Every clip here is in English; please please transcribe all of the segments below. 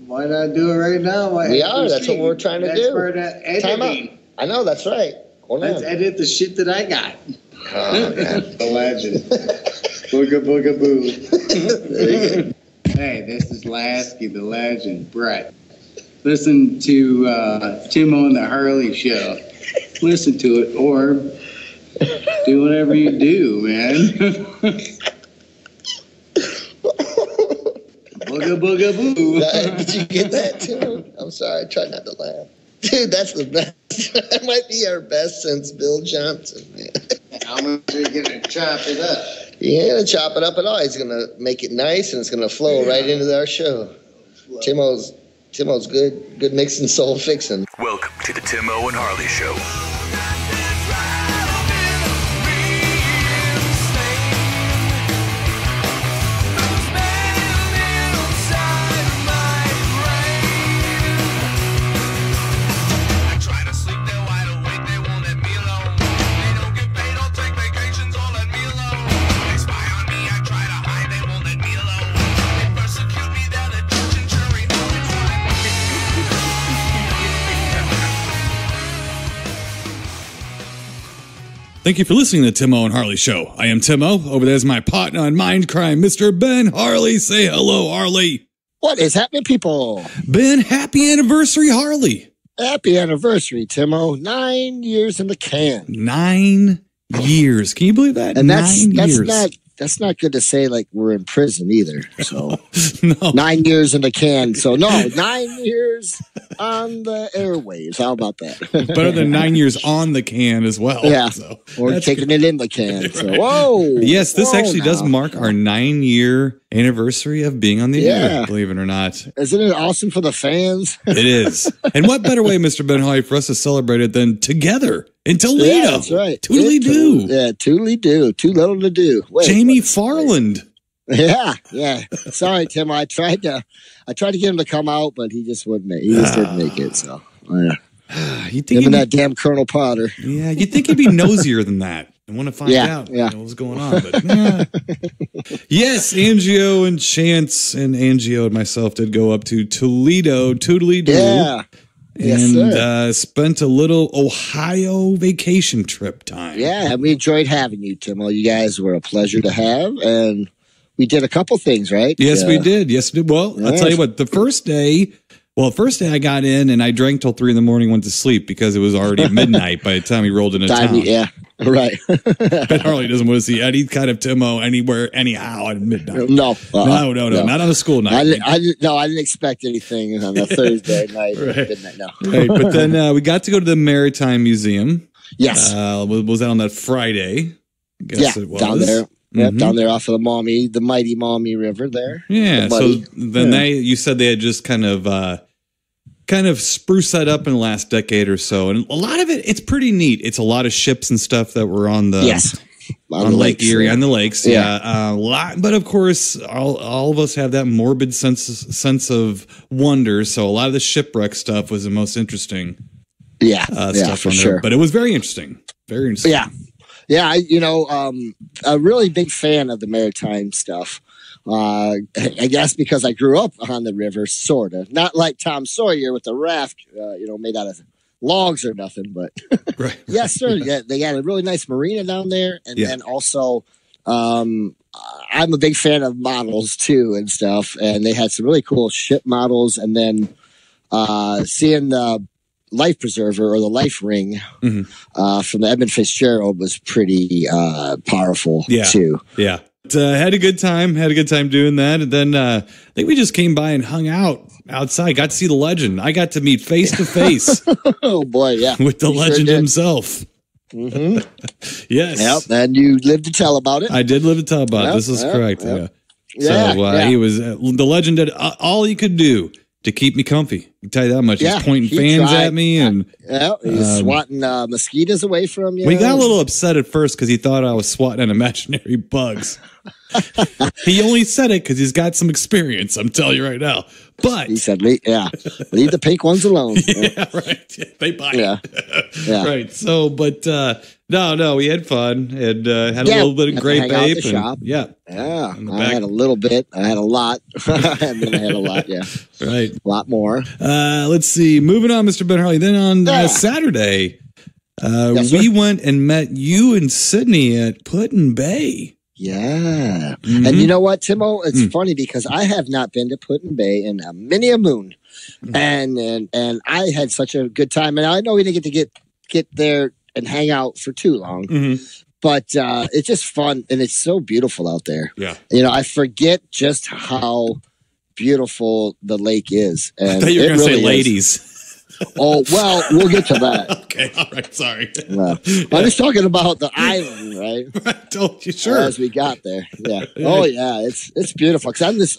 Why not do it right now? We are. That's what we're trying to do. That's part of editing. Time out. I know. That's right. Let's edit the shit that I got. Oh, man. The legend. Booga booga boo. Hey, this is Lasky, the legend, Brett. Listen to Tim-O and the Harley Show. Listen to it, or do whatever you do, man. Booga booga boo. Did you get that too? I'm sorry. I tried not to laugh. Dude, that's the best. That might be our best since Bill Johnson, man. How much are you going to chop it up? He ain't going to chop it up at all. He's going to make it nice, and it's going to flow right into our show. Tim-O's good mixing, soul fixing. Welcome to the Tim-O and Harley Show. Thank you for listening to the Tim-O and Harley Show. I am Tim-O. Over there's my partner in mind crime, Mr. Ben Harley. Say hello, Harley. What is happening, people? Ben, happy anniversary, Harley. Happy anniversary, Tim-O. 9 years in the can. 9 years. Can you believe that? And 9 years. That's not good to say like we're in prison either. So no. 9 years in the can. So no, 9 years on the airwaves. How about that? Better than 9 years on the can as well. Yeah. So or taking it in the can. So whoa. Yes, this actually does mark our 9-year anniversary of being on the air, believe it or not. Isn't it awesome for the fans? It is. And what better way, Mr. Ben Harley, for us to celebrate it than together in Toledo? Yeah, that's right. Toodly-doo. Yeah, toodly-doo. Too little to do. Wait, Jamie Farland. Yeah. Sorry, Tim. I tried to get him to come out, but he just wouldn't make. He just didn't make it. So, You think him and that damn Colonel Potter. Yeah, you'd think he'd be nosier than that and want to find out what's going on. But yes, Angio and Chance and Angio and myself did go up to Toledo, Toodly-doo. Yeah. And spent a little Ohio vacation trip time. Yeah, and we enjoyed having you, Tim. You guys were a pleasure to have, and we did a couple things, right? Yes, we did. Yes, we did. Well, I'll tell you what, the first day I got in and I drank till 3 in the morning, went to sleep because it was already midnight by the time we rolled into town. Yeah, right. Ben Harley doesn't want to see any kind of Tim-O anywhere, anyhow at midnight. No, not on a school night. I didn't expect anything on a Thursday night. Right. Midnight, no. Right, but then we got to go to the Maritime Museum. Yes. Was that on that Friday? I guess it was. Down there. Yep, down there off of the mighty Maumee River there. Yeah, so then you said they had just kind of spruced that up in the last decade or so. And a lot of it, it's pretty neat. It's a lot of ships and stuff that were on the on Lake Erie, on the lakes. Yeah. A lot, but of course, all of us have that morbid sense of wonder. So a lot of the shipwreck stuff was the most interesting. Stuff for on sure. there. But it was very interesting. Very interesting. Yeah. Yeah, a really big fan of the maritime stuff. I guess because I grew up on the river, sort of. Not like Tom Sawyer with the raft, made out of logs or nothing. But right. Yes, sir. Yeah, they got a really nice marina down there. And then also, I'm a big fan of models, too, and stuff. And they had some really cool ship models. And then seeing the life preserver or the life ring from the Edmund Fitzgerald was pretty powerful too. Yeah. Had a good time doing that. And then I think we just came by and hung out outside, got to see the legend. I got to meet face to face. Oh boy. Yeah. With the legend himself. Mm-hmm. Yes. Yep. And you lived to tell about it. I did live to tell about it. This is correct. Yep. Yeah. So he was, the legend did all he could do to keep me comfy. I can tell you that much. He's pointing fans at me and he's swatting mosquitoes away from you. We got a little upset at first because he thought I was swatting at imaginary bugs. He only said it because he's got some experience. I'm telling you right now. But he said, leave the pink ones alone. Yeah, right. They bite. Yeah. Right. So, but no, we had fun and had a little bit of grape ape. Yeah. I had a little bit. I had a lot. And then I had a lot. Yeah. Right. A lot more. Let's see. Moving on, Mr. Ben Harley. Then on Saturday, we went and met you and Sydney at Put-in-Bay. Yeah. Mm-hmm. And you know what, Tim-O? It's funny because I have not been to Put-in-Bay in many a moon. And I had such a good time. And I know we didn't get there and hang out for too long. But it's just fun. And it's so beautiful out there. Yeah. You know, I forget just how beautiful the lake is. And I thought you were going to say ladies. Oh, well, we'll get to that. Okay, all right, sorry. No. I'm just talking about the island, right? I told you, sure. As we got there, yeah. Oh, yeah, it's beautiful. Because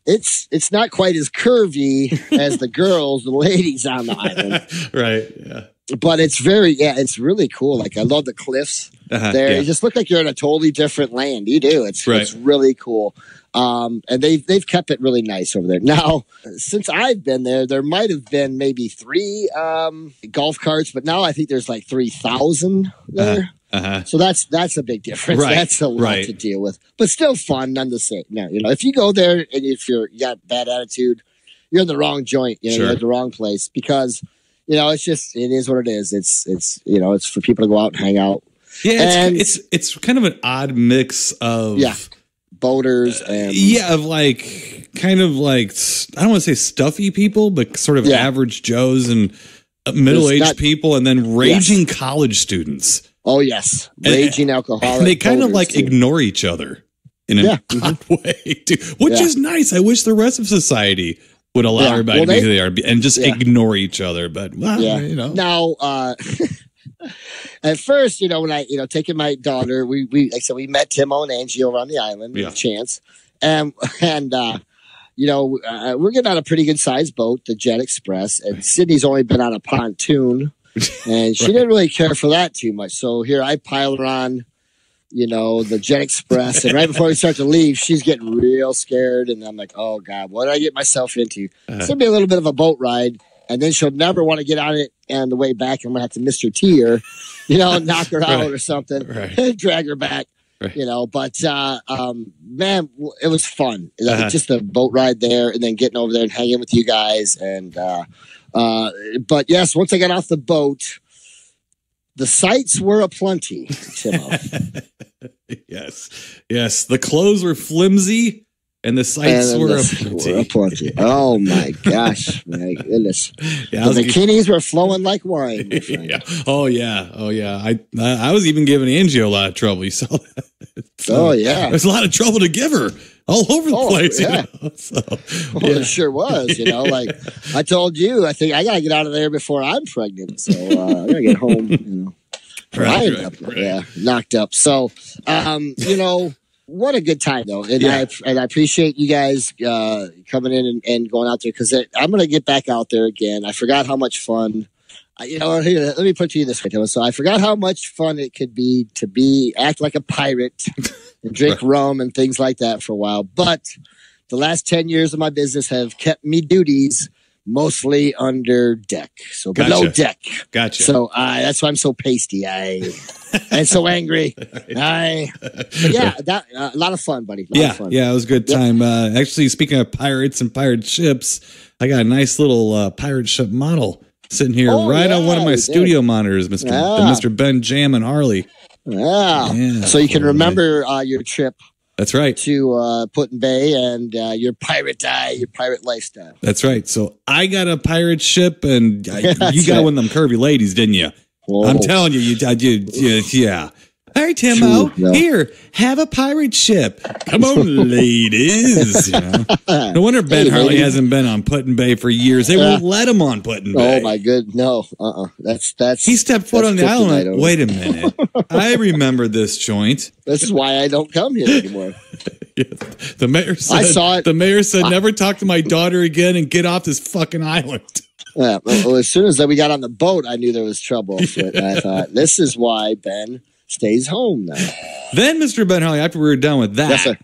it's not quite as curvy as the ladies on the island. Right, yeah. But it's it's really cool. Like, I love the cliffs there. You just look like you're in a totally different land. You do. It's really cool. And they've kept it really nice over there. Now, since I've been there might have been maybe 3 golf carts, but now I think there's like 3,000 there. So that's a big difference. Right. That's a lot to deal with, but still fun none the same. Now, you know, if you go there and if you got bad attitude, you're in the wrong joint. You know, you're at the wrong place because, you know, it is what it is. It's you know, it's for people to go out and hang out. Yeah, it's kind of an odd mix of boaters and of like kind of like, I don't want to say stuffy people, but sort of average Joes and middle-aged people, and then raging college students. Oh yes, raging alcoholic. And they kind of like ignore each other in an odd way, too, which is nice. I wish the rest of society would allow everybody to be who they are and just ignore each other. But you know, now. At first, you know, when I, taking my daughter, we like I said, we met Tim-O and Angie over on the island, chance, and you know, we're getting on a pretty good sized boat, the Jet Express, and Sydney's only been on a pontoon, and she didn't really care for that too much. So here I pile her on, you know, the Jet Express, and right before we start to leave, she's getting real scared, and I'm like, oh God, what did I get myself into? It's gonna be a little bit of a boat ride. And then she'll never want to get on it on the way back. I'm going to have to Mr. T her, you know, knock her out or something, drag her back, you know. But, man, it was fun. Just the boat ride there and then getting over there and hanging with you guys. And but, yes, once I got off the boat, the sights were aplenty, Tim-O. Yes. The clothes were flimsy. And the sights were aplenty. Oh my gosh, my goodness! The bikinis were flowing like wine. My friend. Oh yeah. I was even giving Angie a lot of trouble. You saw that? So, there's a lot of trouble to give her all over the place. Yeah, you know? So, it sure was. You know, like I told you, I think I gotta get out of there before I'm pregnant. So I gotta get home. You know, knocked up. So you know. What a good time, though. And I appreciate you guys coming in and going out there because I'm going to get back out there again. I forgot how much fun, you know, here, let me put it to you this way. So I forgot how much fun it could be to act like a pirate and drink rum and things like that for a while. But the last 10 years of my business have kept me duties mostly under deck. So below deck. Gotcha. So that's why I'm so pasty. And so angry. A lot of fun, buddy. It was a good time. Actually, speaking of pirates and pirate ships, I got a nice little pirate ship model sitting here on one of my studio monitors, Mr. Ben Jam and Harley. Yeah. So you can remember your trip. That's right. To Put-in-Bay and your pirate lifestyle. That's right. So I got a pirate ship, and you got one of them curvy ladies, didn't you? Whoa. I'm telling you, yeah. All right, Tim-O, here, have a pirate ship. Come on, ladies. You know? No wonder Ben Harley hasn't been on Put-in-Bay for years. They won't let him on Put-in-Bay. Oh my good, no, That's he stepped foot on the island. Wait a minute, I remember this joint. This is why I don't come here anymore. The mayor said. I saw it. The mayor said, "Never talk to my daughter again and get off this fucking island." Yeah. Well, as soon as we got on the boat, I knew there was trouble. So I thought, this is why Ben stays home now. Then, Mr. Ben Harley, after we were done with that, Yes, sir.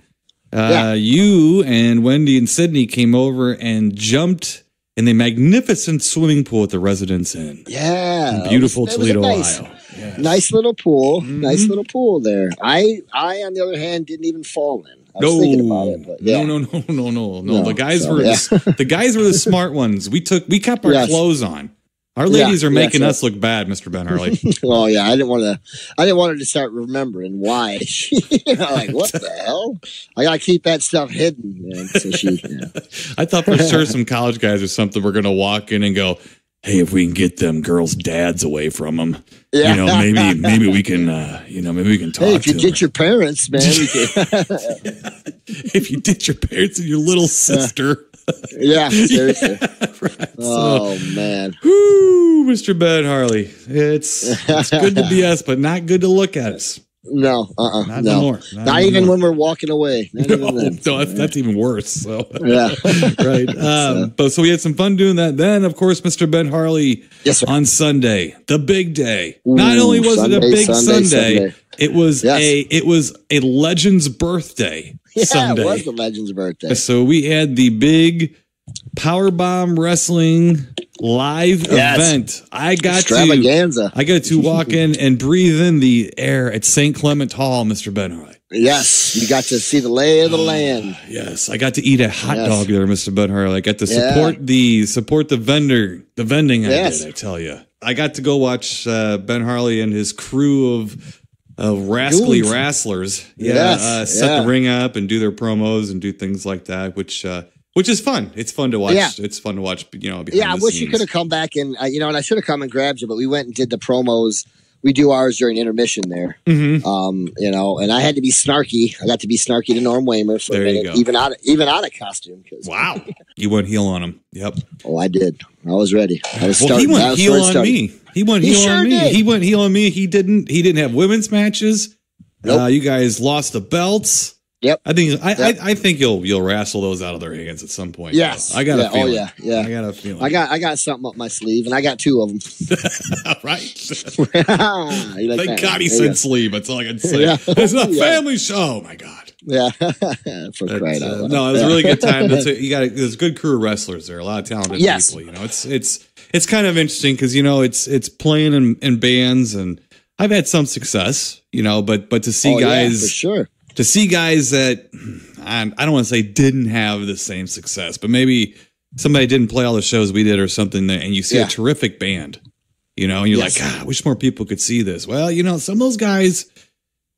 you and Wendy and Sydney came over and jumped in the magnificent swimming pool at the Residence Inn. Yeah. In beautiful That was Toledo, nice, Ohio. Yes. Nice little pool. Nice little pool there. I, on the other hand, didn't even fall in. I was thinking about it, but yeah. No. The guys were the guys were the smart ones. We kept our clothes on. Our ladies are making us look bad, Mr. Ben Harley. Oh yeah, I didn't want her to start remembering why. Like what the hell? I gotta keep that stuff hidden, man. So I thought for sure some college guys or something were gonna walk in and go, "Hey, if we can get them girls' dads away from them, maybe we can, maybe we can talk." Hey, if you to get them. your parents, man. If you ditch your parents and your little sister. Yeah, seriously. Right. Oh man. Whoo, Mr. Ben Harley. It's good to be us, but not good to look at us. No, not anymore. Not even when we're walking away. No, that's even worse. So. Yeah. Right. So we had some fun doing that. Then, of course, Mr. Ben Harley on Sunday, the big day. Not only was it a big Sunday, it was a legend's birthday. Sunday. It was the legend's birthday. So we had the big Powerbomb Wrestling live event. I got to walk in and breathe in the air at St. Clement Hall, Mr. Ben Harley. Yes, you got to see the lay of the land. Yes, I got to eat a hot dog there, Mr. Ben Harley. I got to support the vending. I tell you, I got to go watch Ben Harley and his crew of rascally wrestlers. Set the ring up and do their promos and do things like that, which is fun. It's fun to watch. It's fun to watch, behind I wish you could have come back and, and I should have come and grabbed you, but we went and did the promos. We do ours during intermission there. Mm-hmm. And I had to be snarky. I got to be snarky to Norm Waymer for a minute, even out of costume. Wow. You went heel on him. Yep. Oh, I did. I was ready. I was he went heel on me. He went heel on me. He went heel on me. He didn't have women's matches. Nope. You guys lost the belts. Yep. I think you'll wrestle those out of their hands at some point. Yes. I got a feeling. Oh yeah. I got a feeling. I got something up my sleeve, and I got two of them. Right. Thank God he said sleeve. That's all I can say. Yeah. It's a family show. Oh my God. Yeah. For crying out loud. No, it was a really good time. There's a good crew of wrestlers there. A lot of talented people. It's kind of interesting because it's playing in bands, and I've had some success. But to see guys for sure. To see guys that I don't want to say didn't have the same success, but maybe somebody didn't play all the shows we did or something, and you see a terrific band, and you're like, God, I wish more people could see this. Well, some of those guys,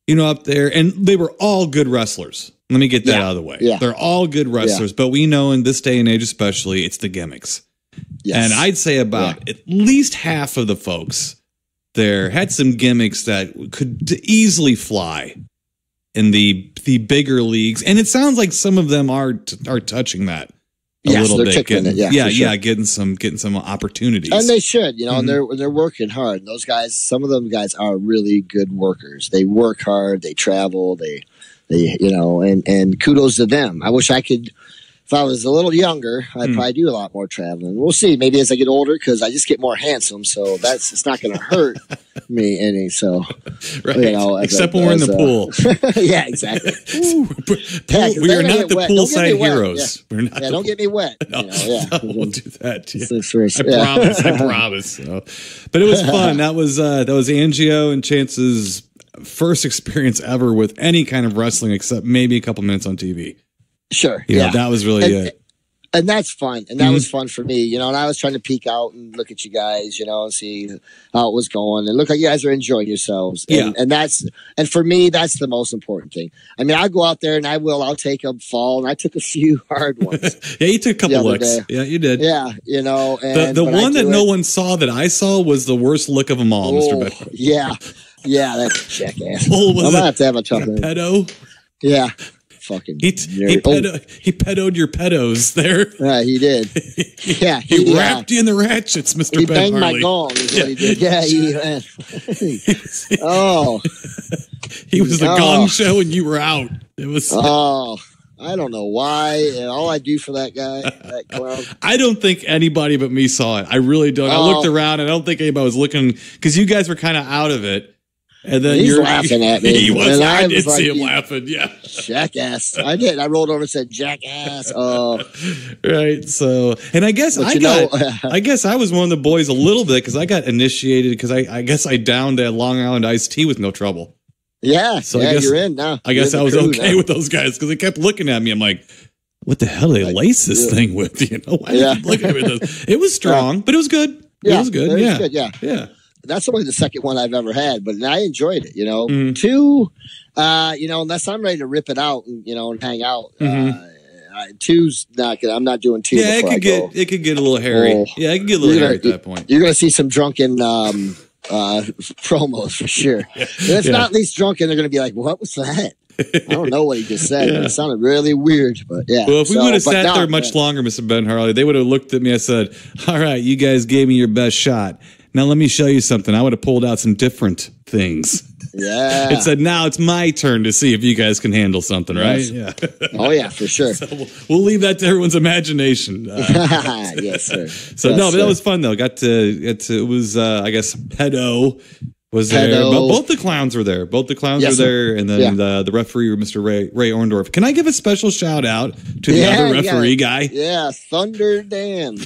up there, and they were all good wrestlers. Let me get that out of the way. Yeah. They're all good wrestlers, but we know in this day and age, especially, it's the gimmicks. Yes. And I'd say about at least half of the folks there had some gimmicks that could easily fly in the bigger leagues, and it sounds like some of them are touching that a little bit. Getting some opportunities, and they should, and they're working hard. Those guys, some of them guys are really good workers. They work hard, they travel, they and kudos to them. I wish I could. If I was a little younger, I'd probably do a lot more traveling. We'll see. Maybe as I get older, because I just get more handsome, so it's not going to hurt me any. So, right. Except when we're in the pool. Yeah, exactly. We are not the poolside heroes. Yeah. We're not. Don't get me wet. No, we'll do that. Yeah. I promise. So. But it was fun. That was Angio and Chance's first experience ever with any kind of wrestling, except maybe a couple minutes on TV. Sure. That was really it. And that's fun. And that was fun for me, and I was trying to peek out and look at you guys, and see how it was going and look like you guys are enjoying yourselves. And for me, that's the most important thing. I mean, I'll go out there and I'll take a fall, and I took a few hard ones. Yeah, you took a couple looks. Yeah, you did. Yeah, and the one that no one saw that I saw was the worst look of them all, Mr. Beck. Yeah. Yeah, that's a jackass. I'm gonna have to have a tough pedo. Yeah. Fucking he pedoed your pedos there. Yeah, he did. Yeah, he wrapped you in the ratchets, Mr. He Ben banged Harley. my gong. Is what he did. Yeah, he he was the Gong Show, and you were out. It was. I don't know why. All I do for that guy, that clown. I don't think anybody but me saw it. I really don't. I looked around, and I don't think anybody was looking because you guys were kind of out of it. And then he's laughing at me. He was. And I did was see him laughing. Yeah. Jackass. I did. I rolled over and said, jackass. Oh. Right. So, and I guess I guess I was one of the boys a little bit because I got initiated because I guess I downed that Long Island iced tea with no trouble. Yeah. So yeah, I guess, you're in now. I guess I was okay with those guys because they kept looking at me. I'm like, what the hell do they lace this thing with? You know, why are they looking at me with this? It was strong, but it was good. It was good. Yeah. Good, yeah. Yeah. That's only the second one I've ever had, but I enjoyed it, you know. Mm-hmm. Two, you know, unless I'm ready to rip it out and, you know, and hang out. Two's not good. I'm not doing two. Yeah, it could get a little hairy. Oh. Yeah, it could get a little hairy at that point. You're going to see some drunken promos for sure. If it's not at least drunken, they're going to be like, what was that? I don't know what he just said. But it sounded really weird, but yeah. Well, if we would have sat there much longer, Mr. Ben Harley, they would have looked at me and said, all right, you guys gave me your best shot. Now let me show you something. I would have pulled out some different things. Yeah. It said, now it's my turn to see if you guys can handle something, right? Yeah. Oh, yeah, for sure. So we'll leave that to everyone's imagination. Yes, sir. So, but that was fun, though. Got to it was, I guess, Pedo was there. But both the clowns were there. Both the clowns were there. And then the referee, Mr. Ray Orndorff. Can I give a special shout out to the other referee guy? Yeah, Thunder Dan.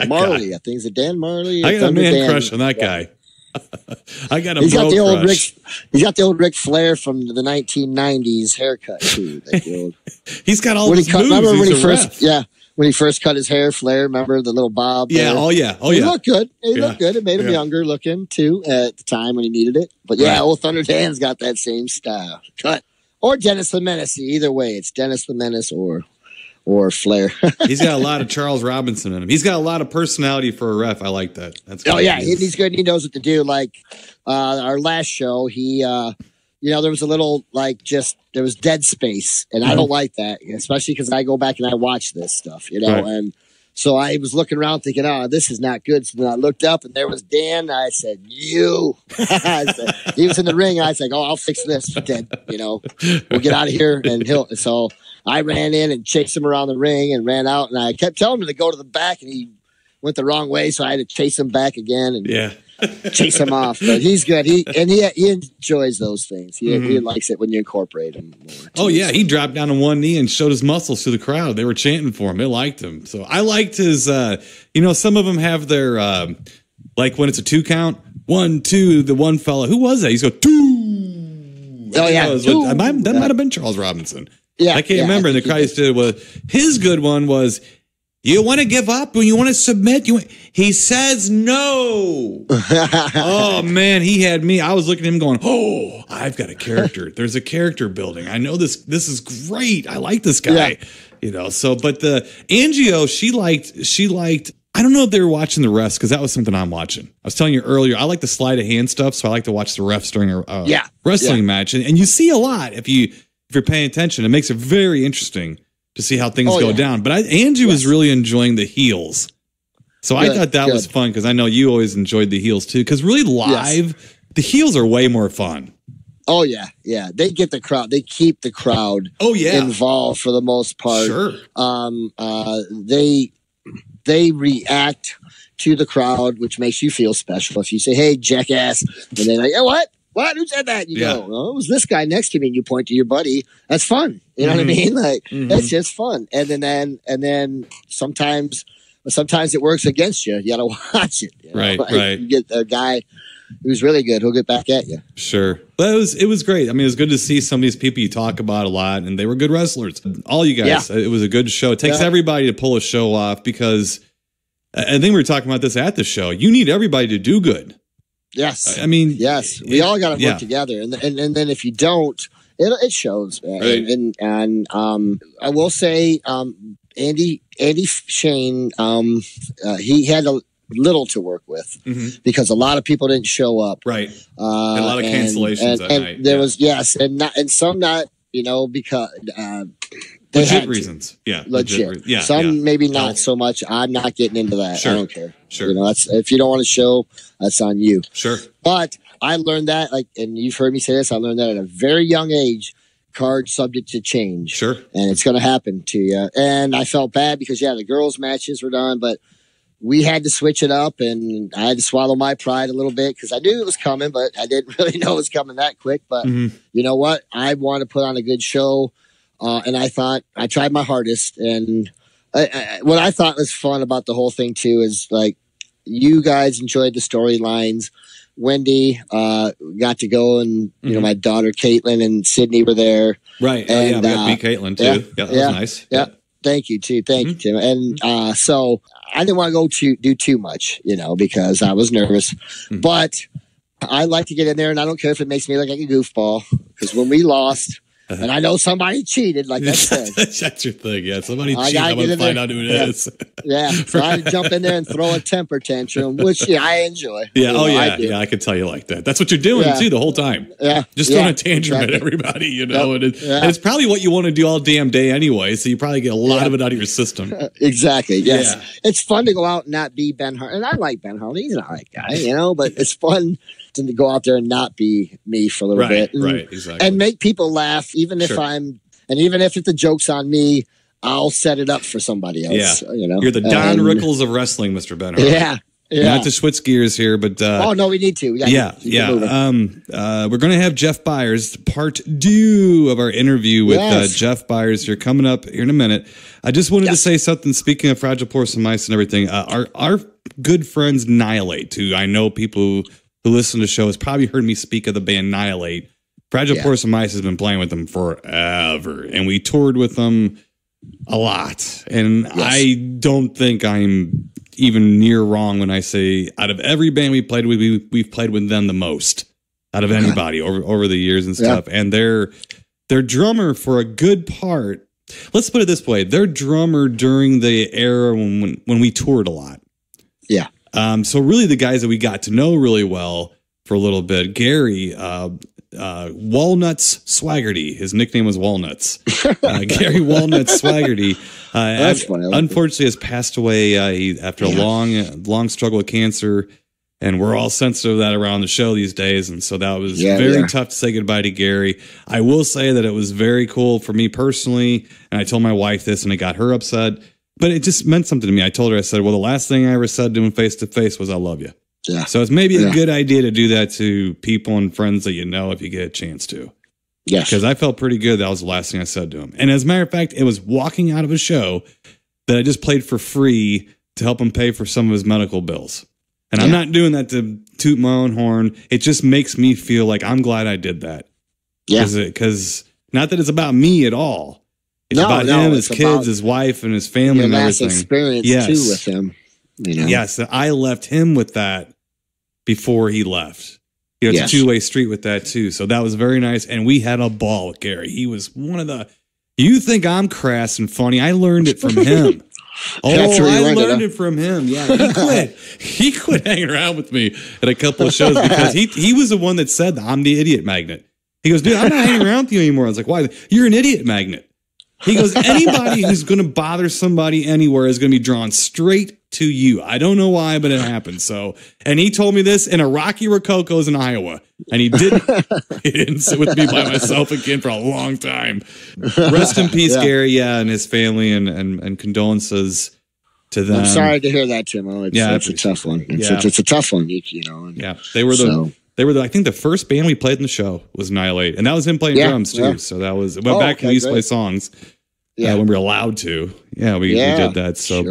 Marley, I think it's a Dan Marley. I got a man crush on that guy. I got a he's got the old crush. He's got the old Ric Flair from the 1990s haircut too. He's got all those moves. Remember when he first cut his hair, Flair? Remember the little bob? Yeah. There? Oh yeah. He looked good. He looked good. It made him younger looking too at the time when he needed it. But old Thunder Dan's got that same style cut. Or Dennis the Menace. Either way, it's Dennis the Menace or Flair. He's got a lot of Charles Robinson in him. He's got a lot of personality for a ref. I like that. That's he's good. He knows what to do. Like our last show, he there was a little there was dead space, and I don't like that, especially because I go back and I watch this stuff, and so I was looking around thinking, oh, this is not good. So then I looked up and there was Dan. I said, you. He was in the ring. I said, oh, I'll fix this. Dead. We'll get out of here. And so I ran in and chased him around the ring and ran out. And I kept telling him to go to the back, and he went the wrong way. So I had to chase him back again and chase him off. But he's good. He enjoys those things. He likes it when you incorporate him more. Oh, yeah. He dropped down on one knee and showed his muscles to the crowd. They were chanting for him. They liked him. So I liked his, some of them have their, like when it's a 2 count, 1, 2, the one fella. Who was that? He's go 2. Oh, yeah. That might have been Charles Robinson. Yeah. I can't remember. And the Christ did his good one was, you want to give up when you want to submit? He says no. Oh, man, he had me. I was looking at him going, oh, I've got a character. There's a character building. I know this is great. I like this guy. Yeah. But the Angio, she liked, I don't know if they were watching the refs because that was something I'm watching. I was telling you earlier, I like the sleight of hand stuff, so I like to watch the refs during a wrestling match. And you see a lot if you're paying attention. It makes it very interesting to see how things go down. But Angie was really enjoying the heels. So I thought that was fun because I know you always enjoyed the heels too. Because really live, the heels are way more fun. Oh, yeah. Yeah. They get the crowd. They keep the crowd involved for the most part. Sure. They react to the crowd, which makes you feel special. If you say, hey, jackass, and they're like, hey, what? What? Who said that? You go, oh, it was this guy next to me, and you point to your buddy. That's fun. You know what I mean? Like, it's just fun. And then sometimes it works against you. You got to watch it. Right. You get a guy who's really good, who'll get back at you. Sure. But it was great. I mean, it was good to see some of these people you talk about a lot, and they were good wrestlers. All you guys, it was a good show. It takes everybody to pull a show off because I think we were talking about this at the show. You need everybody to do good. Yes. I mean, yes, we all got to work together, and then if you don't, it shows. Right. And I will say, Andy Shane, he had a little to work with because a lot of people didn't show up. Right. A lot of cancellations that night. There was and some not, because they legit had reasons. Yeah. Legit. Yeah. Some maybe not so much. I'm not getting into that. Sure. I don't care. Sure. That's if you don't want to show, that's on you. Sure. But I learned that, and you've heard me say this, I learned that at a very young age, cards subject to change. Sure. And it's going to happen to you. And I felt bad because, the girls' matches were done, but we had to switch it up, and I had to swallow my pride a little bit because I knew it was coming, but I didn't really know it was coming that quick. But you know what? I want to put on a good show, and I thought I tried my hardest. And what I thought was fun about the whole thing too is like you guys enjoyed the storylines. Wendy got to go, and you know my daughter Caitlin and Sydney were there. Right. And, we got to meet Caitlin too. Yeah, that was nice. Yeah. Thank you, too. Thank you, Tim. And so I didn't want to do too much, you know, because I was nervous. But I like to get in there, and I don't care if it makes me look like a goofball. Because when we lost, and I know somebody cheated, like I said. That's your thing, yeah. Somebody cheated, I'm going to find out who it is. Yeah, so I jump in there and throw a temper tantrum, which I enjoy. Yeah, I could tell you like that. That's what you're doing, too, the whole time. Yeah. Just throwing a tantrum at everybody, you know. And it's probably what you want to do all damn day anyway, so you probably get a lot of it out of your system. Exactly, yes. Yeah. It's fun to go out and not be Ben Harley. And I like Ben Harley. He's an all right guy, you know, but it's fun to go out there and not be me for a little bit. Right, exactly. And make people laugh, even if even if the joke's on me, I'll set it up for somebody else. Yeah. You know, you're the Don Rickles of wrestling, Mr. Ben Harley. Yeah. Not to switch gears here, but oh no, we need to. We're going to have Jeff Beyers, part 2 of our interview with Jeff Beyers here coming up here in a minute. I just wanted to say something. Speaking of Fragile Porcelain Mice and everything, our good friends Nihilate, who I know people who listen to the show has probably heard me speak of the band Nihilate. Fragile Porcelain Mice has been playing with them forever, and we toured with them a lot. And I don't think I'm even near wrong when I say out of every band we played with, we've played with them the most out of anybody over the years and stuff. And their drummer for a good part, let's put it this way, their drummer during the era when we toured a lot. Yeah. So really the guys that we got to know really well for a little bit, Gary, Walnuts Swaggerty. His nickname was Walnuts. Gary Walnuts Swaggerty. That's funny. Unfortunately, has passed away after a long struggle with cancer, and we're all sensitive of that around the show these days. And so that was very tough to say goodbye to Gary. I will say that it was very cool for me personally, and I told my wife this, and it got her upset. But it just meant something to me. I told her, I said, well, the last thing I ever said to him face to face was, I love you. Yeah. So it's maybe a good idea to do that to people and friends that you know if you get a chance to. Yes. Because I felt pretty good. That was the last thing I said to him. And as a matter of fact, it was walking out of a show that I just played for free to help him pay for some of his medical bills. And I'm not doing that to toot my own horn. It just makes me feel like I'm glad I did that. Yeah. Because not that it's about me at all. It's about him, his kids, his wife, and his family and everything. Experience too with him. You know? Yes, I left him with that before he left. You know, it's a two-way street with that too. So that was very nice, and we had a ball with Gary. He was one of the. You think I'm crass and funny? I learned it from him. I learned it from him. Yeah, he quit hanging around with me at a couple of shows because he was the one that said that I'm the idiot magnet. He goes, dude, I'm not hanging around with you anymore. I was like, why? You're an idiot magnet. He goes, anybody who's going to bother somebody anywhere is going to be drawn straight to you. I don't know why, but it happened. So, and he told me this in a Rocky Rococo's in Iowa, and he didn't sit with me by myself again for a long time. Rest in peace, Gary, and his family, and condolences to them. I'm sorry to hear that, Tim-O. It's a tough one. It's a tough one, you know. They were I think the first band we played in the show was Nihilate, and that was him playing drums too. Yeah. So that was went back and we used to play songs when we were allowed to. Yeah, we did that. So,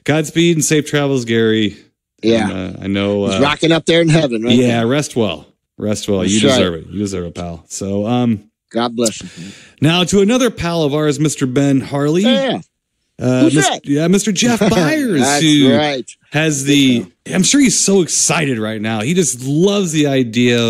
Godspeed and safe travels, Gary. Yeah, and, I know he's rocking up there in heaven. Right? Yeah, rest well. You deserve it. You deserve it, pal. So, God bless you. Now to another pal of ours, Mr. Ben Harley. Yeah. Mr. Jeff Beyers, who has I'm sure he's so excited right now. He just loves the idea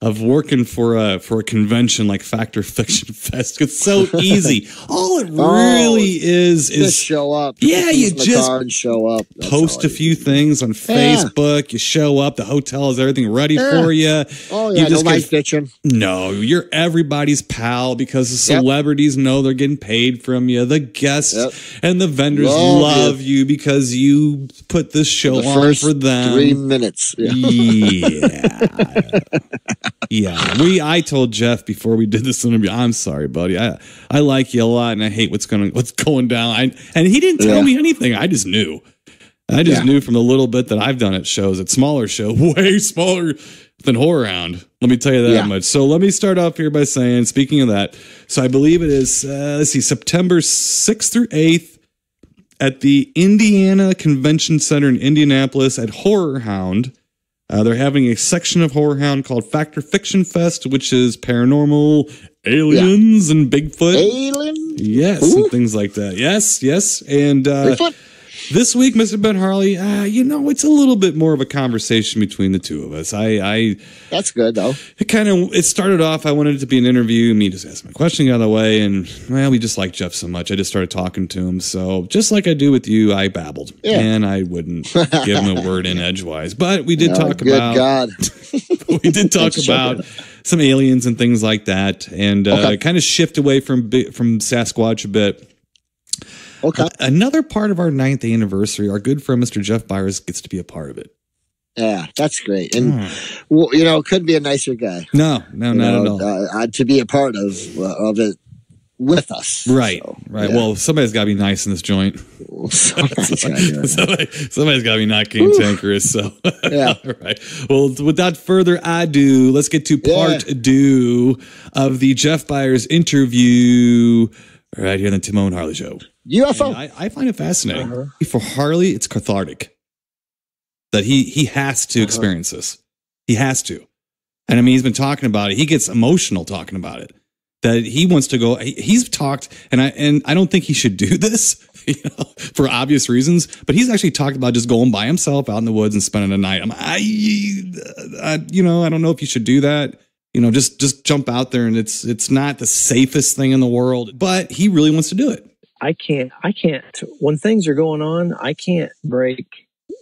of working for a convention like Factor Fiction Fest. It's so easy. All it really is just show up. Yeah, you just and show up. Post a few things on Facebook. You show up. The hotel has everything ready for you. Oh yeah, no light bitching. No, you're everybody's pal because the celebrities know they're getting paid from you. The guests and the vendors love you because you put this show on for them. 3 minutes. I told Jeff before we did this interview, I'm sorry, buddy. I like you a lot, and I hate what's going down. And he didn't tell me anything. I just knew. I just knew from the little bit that I've done at shows, at smaller show, way smaller than Horror Hound. Let me tell you that much. So let me start off here by saying, speaking of that, so I believe it is, September 6th through 8th at the Indiana Convention Center in Indianapolis at Horror Hound. They're having a section of Horror Hound called Factor Fiction Fest, which is paranormal, aliens, and Bigfoot. Aliens? Yes, and things like that. Yes. And Bigfoot? This week, Mr. Ben Harley, it's a little bit more of a conversation between the two of us. That's good, though. It started off, I wanted it to be an interview, me just ask my question, got out of the way, and, we just like Jeff so much. I just started talking to him. So just like I do with you, I babbled. Yeah. And I wouldn't give him a word in edgewise. But we did talk about... God. We did talk about some aliens and things like that, and kind of shift away from Sasquatch a bit. Okay. Another part of our 9th anniversary, our good friend Mr. Jeff Beyers gets to be a part of it. Yeah, that's great. And, couldn't be a nicer guy. No, not at all. To be a part of it with us. Right, so, right. Yeah. Well, somebody's got to be nice in this joint. Somebody's got to be not cantankerous. So, yeah. All right. Well, without further ado, let's get to part 2 of the Jeff Beyers interview right here on the Tim-O and Harley Show. UFO. I find it fascinating. For Harley, it's cathartic that he has to experience this. He has to. And he's been talking about it. He gets emotional talking about it. That he wants to go. He's talked, and I don't think he should do this, for obvious reasons. But he's actually talked about just going by himself out in the woods and spending a night. I don't know if you should do that. Just jump out there, and it's not the safest thing in the world. But he really wants to do it. I can't, when things are going on, I can't break,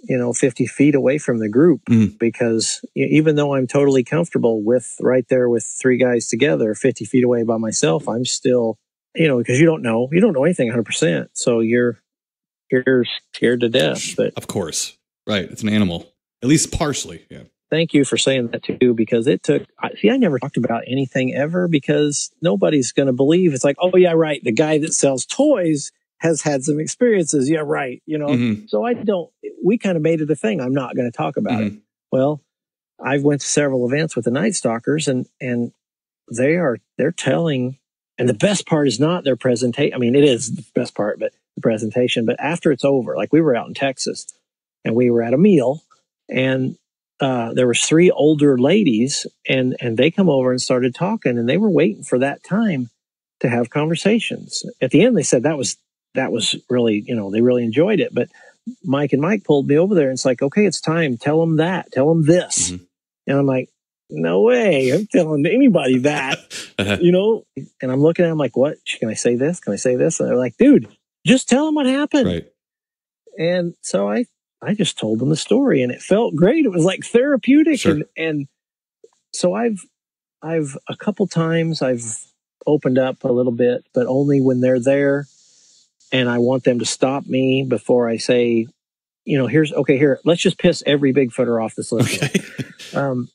50 feet away from the group because even though I'm totally comfortable right there with 3 guys together, 50 feet away by myself, I'm still, because you don't know anything 100%. So you're scared to death. But of course, right. It's an animal, at least partially. Yeah. Thank you for saying that too, because I never talked about anything ever because nobody's going to believe. It's like, oh yeah, right. The guy that sells toys has had some experiences. Yeah, right. So we kind of made it a thing. I'm not going to talk about it. Well, I've went to several events with the Night Stalkers and they're telling, and the best part is not their presentation. I mean, it is the best part, but the presentation, but after it's over, like we were out in Texas and we were at a meal and there was 3 older ladies and they come over and started talking and they were waiting for that time to have conversations. At the end, they said that was really, they really enjoyed it. But Mike pulled me over there and it's like, okay, it's time. Tell them that, tell them this. And I'm like, no way. I'm telling anybody that, and I'm looking at them like, what? Can I say this? Can I say this? And they're like, dude, just tell them what happened. Right. And so I just told them the story and it felt great. It was like therapeutic. Sure. And so I've a couple times I've opened up a little bit, but only when they're there and I want them to stop me before I say, here, let's just piss every Bigfooter off this list. Okay.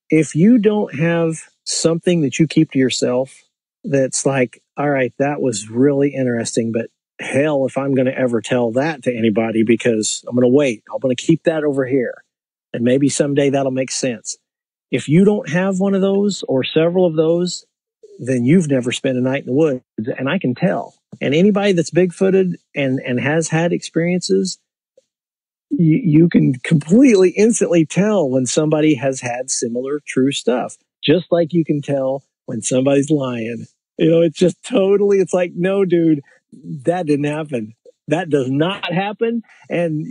If you don't have something that you keep to yourself, that's like, all right, that was really interesting, but hell, if I'm going to ever tell that to anybody, because I'm going to wait. I'm going to keep that over here. And maybe someday that'll make sense. If you don't have one of those or several of those, then you've never spent a night in the woods. And I can tell. And anybody that's big-footed and has had experiences, you can completely instantly tell when somebody has had similar true stuff. Just like you can tell when somebody's lying. It's just totally, it's like, no, dude, that didn't happen. That does not happen. And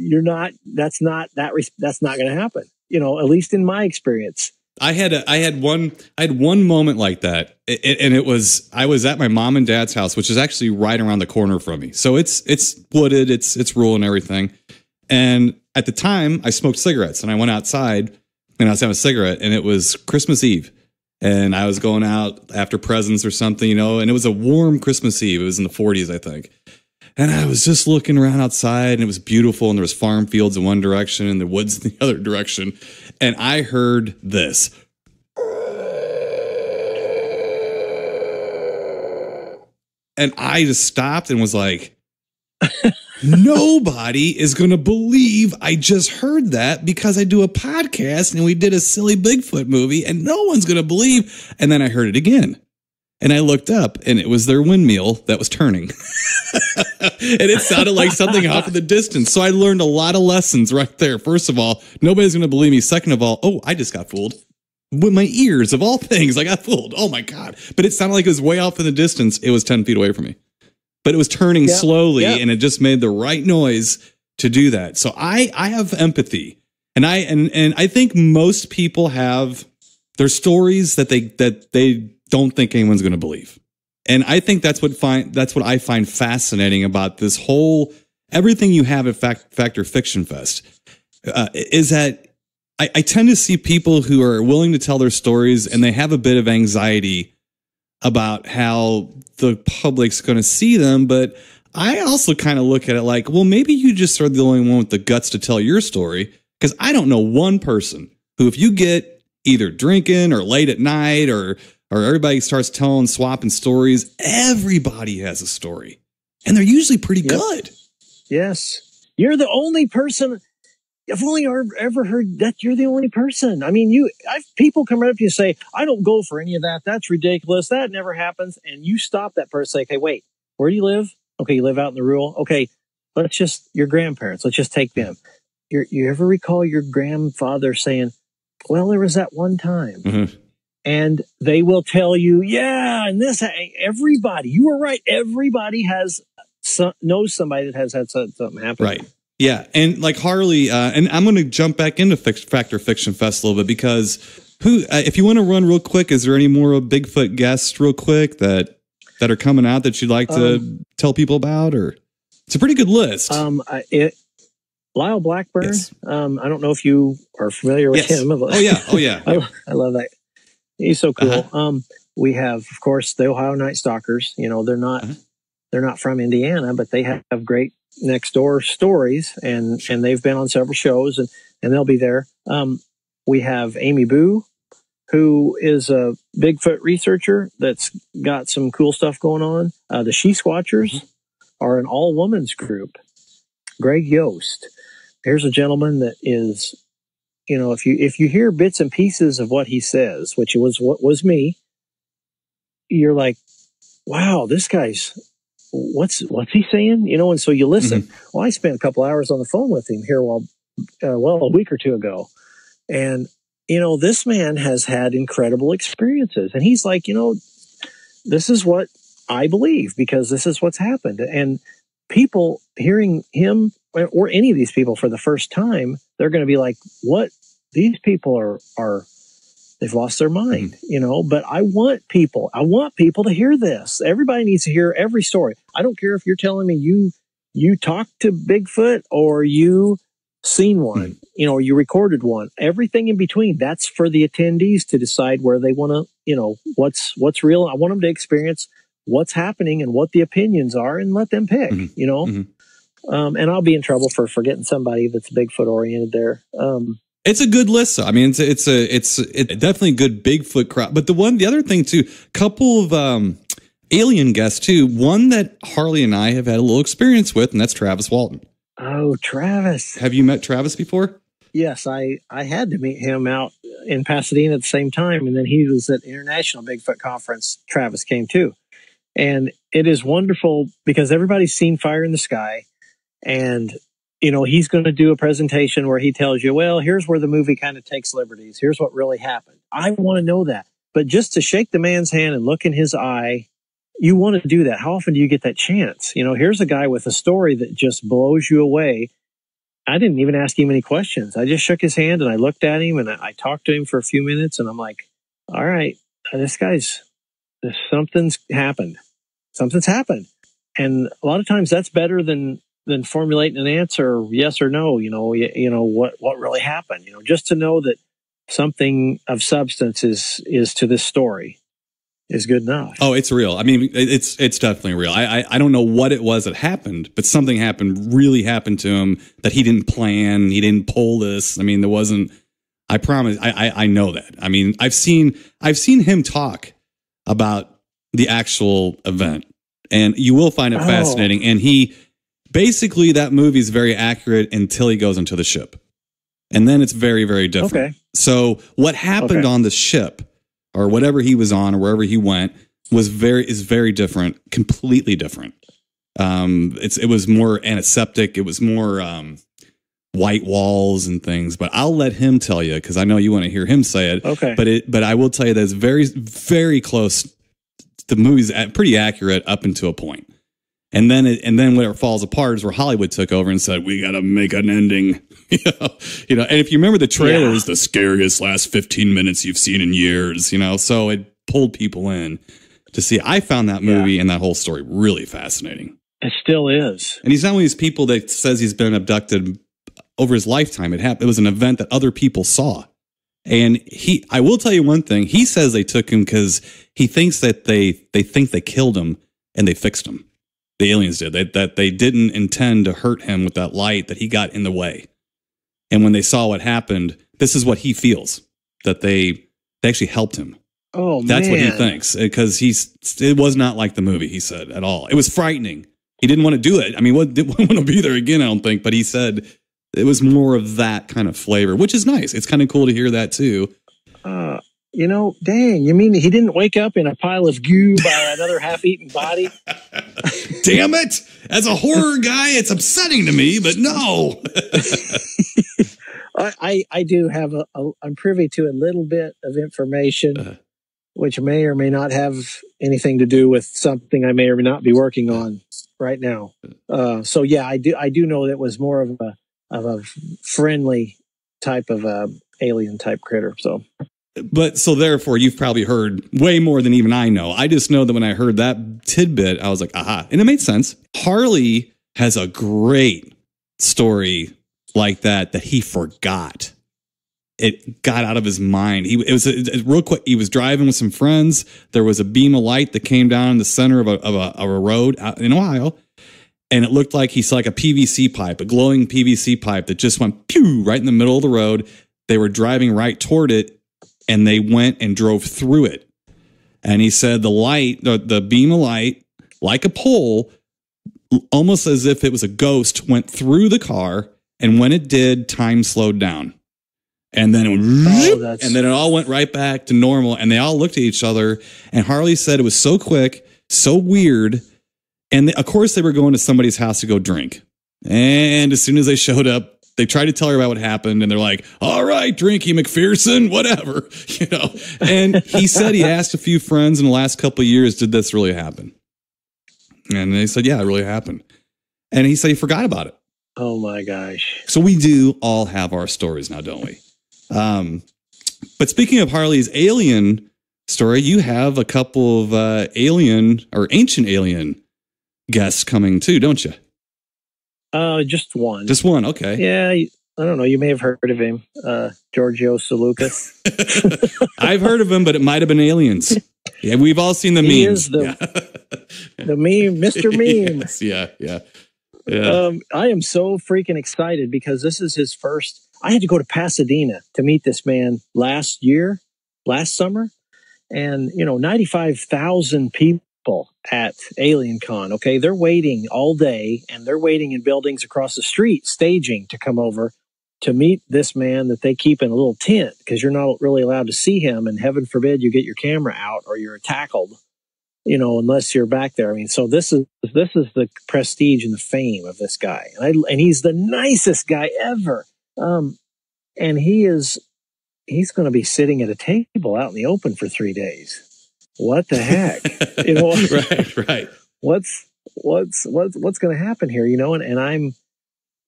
that's not going to happen. At least in my experience. I had one moment like that. And I was at my mom and dad's house, which is actually right around the corner from me. So it's wooded, it's rural and everything. And at the time I smoked cigarettes and I went outside and I was having a cigarette and it was Christmas Eve. And I was going out after presents or something, and it was a warm Christmas Eve. It was in the 40s, I think. And I was just looking around outside and it was beautiful. And there was farm fields in one direction and the woods in the other direction. And I heard this. And I just stopped and was like, nobody is going to believe I just heard that because I do a podcast and we did a silly Bigfoot movie and no one's going to believe. And then I heard it again and I looked up and it was their windmill that was turning. And it sounded like something off in the distance. So I learned a lot of lessons right there. First of all, nobody's going to believe me. Second of all, I just got fooled. With my ears, of all things, I got fooled. Oh, my God. But it sounded like it was way off in the distance. It was 10 feet away from me. But it was turning slowly, and it just made the right noise to do that. So I have empathy. And I think most people have their stories that they don't think anyone's going to believe. And I think that's what I find fascinating about this whole everything you have at Factor Fiction Fest is that I tend to see people who are willing to tell their stories and they have a bit of anxiety about how the public's going to see them. But I also kind of look at it like, well, maybe you just are the only one with the guts to tell your story. Because I don't know one person who, if you get either drinking or late at night or everybody starts swapping stories, everybody has a story. And they're usually pretty good. Yes. You're the only person. I've only ever heard that you're the only person. I mean, people come right up to you and say, I don't go for any of that. That's ridiculous. That never happens. And you stop that person, say, okay, wait, where do you live? Okay, you live out in the rural. Okay, your grandparents, let's just take them. You ever recall your grandfather saying, well, there was that one time. Mm-hmm. And they will tell you, yeah, and everybody, you were right. Everybody knows somebody that has had something happen. Right. Yeah, and like Harley, and I'm going to jump back into Factor Fiction Fest a little bit because if you want to run real quick, is there any more Bigfoot guests real quick that are coming out that you'd like to tell people about? Or it's a pretty good list. Lyle Blackburn. Yes. I don't know if you are familiar with him. Oh yeah. I love that. He's so cool. Uh-huh. We have, of course, the Ohio Night Stalkers. You know, they're not from Indiana, but they have great next door stories and they've been on several shows and they'll be there. We have Amy Boo, who is a Bigfoot researcher that's got some cool stuff going on. The She Squatchers are an all women's group. Greg Yost. Here's a gentleman that is, if you hear bits and pieces of what he says, which what was me, you're like, wow, this guy's, what's he saying? And so you listen. Mm-hmm. Well, I spent a couple hours on the phone with him here a week or two ago. And, this man has had incredible experiences. And he's like, this is what I believe because this is what's happened. And people hearing him or any of these people for the first time, they're going to be like, what? These people are they've lost their mind, but I want people to hear this. Everybody needs to hear every story. I don't care if you're telling me you talked to Bigfoot or you seen one, or you recorded one, everything in between. That's for the attendees to decide where they want to, what's real. I want them to experience what's happening and what the opinions are and let them pick, and I'll be in trouble for forgetting somebody that's Bigfoot oriented there. It's a good list. So. I mean, it's definitely a good Bigfoot crowd. But the other thing too, couple of alien guests too. One that Harley and I have had a little experience with, and that's Travis Walton. Oh, Travis! Have you met Travis before? Yes, I had to meet him out in Pasadena at the same time, and then he was at the International Bigfoot Conference. Travis came too, and it is wonderful because everybody's seen Fire in the Sky, and he's going to do a presentation where he tells you, well, here's where the movie kind of takes liberties. Here's what really happened. I want to know that. But just to shake the man's hand and look in his eye, you want to do that. How often do you get that chance? Here's a guy with a story that just blows you away. I didn't even ask him any questions. I just shook his hand and I looked at him and I talked to him for a few minutes and I'm like, all right, something's happened. Something's happened. And a lot of times that's better than formulating an answer, yes or no, what really happened, just to know that something of substance is to this story is good enough. Oh, it's real. I mean, it's definitely real. I don't know what it was that happened, but something really happened to him that he didn't plan. He didn't pull this. I mean, there wasn't, I promise. I know that. I mean, I've seen him talk about the actual event and you will find it fascinating. And Basically, that movie is very accurate until he goes into the ship. And then it's very, very different. Okay. So what happened on the ship or whatever he was on or wherever he went is very different, completely different. It was more antiseptic. It was more white walls and things, but I'll let him tell you because I know you want to hear him say it. Okay. But I will tell you that it's very, very close. The movie's pretty accurate up until a point. And then when it falls apart is where Hollywood took over and said, we got to make an ending. you know, and if you remember the trailer is the scariest last 15 minutes you've seen in years, you know, so it pulled people in to see. I found that movie and that whole story really fascinating. It still is. And he's not one of these people that says he's been abducted over his lifetime. It was an event that other people saw. And I will tell you one thing. He says they took him because he thinks that they think they killed him and they fixed him. The aliens did. That they didn't intend to hurt him with that light, that he got in the way. And when they saw what happened, this is what he feels, that they actually helped him. Oh, That's what he thinks. Because it was not like the movie, he said, at all. It was frightening. He didn't want to do it. I mean, didn't want to be there again, I don't think. But he said it was more of that kind of flavor, which is nice. It's kind of cool to hear that, too. You know, dang, you mean he didn't wake up in a pile of goo by another half-eaten body? Damn it! As a horror guy, it's upsetting to me, but no. I do have I'm privy to a little bit of information, which may or may not have anything to do with something I may or may not be working on right now. So yeah, I do know that it was more of a friendly type of alien type critter. So. But so therefore, you've probably heard way more than even I know. I just know that when I heard that tidbit, I was like, aha. And it made sense. Harley has a great story like that he forgot. It got out of his mind. It was real quick. He was driving with some friends. There was a beam of light that came down in the center of a road out in Ohio. And it looked like he saw like a PVC pipe, a glowing PVC pipe that just went pew right in the middle of the road. They were driving right toward it. And they went and drove through it. And he said the light, the beam of light, like a pole, almost as if it was a ghost, went through the car. And when it did, time slowed down. And then it all went right back to normal. And they all looked at each other. And Harley said it was so quick, so weird. And of course, they were going to somebody's house to go drink. And as soon as they showed up, they tried to tell her about what happened, and they're like, all right, Drinky McPherson, whatever, you know. And he said he asked a few friends in the last couple of years, did this really happen? And they said, yeah, it really happened. And he said he forgot about it. Oh, my gosh. So we do all have our stories now, don't we? But speaking of Harley's alien story, you have a couple of alien or ancient alien guests coming too, don't you? Just one. Just one, okay. Yeah, I don't know. You may have heard of him, Giorgio Salukas. I've heard of him, but it might have been aliens. Yeah, we've all seen the memes. He is the meme, Mr. Meme. Yes, yeah. I am so freaking excited because this is his first. I had to go to Pasadena to meet this man last summer, and 95,000 people at Alien Con. Okay, they're waiting all day, and they're waiting in buildings across the street, staging to come over to meet this man that they keep in a little tent because you're not really allowed to see him, and heaven forbid you get your camera out or you're tackled, unless you're back there. I mean, so this is the prestige and the fame of this guy, and he's the nicest guy ever. And he's going to be sitting at a table out in the open for 3 days. What the heck? Right. What's going to happen here? And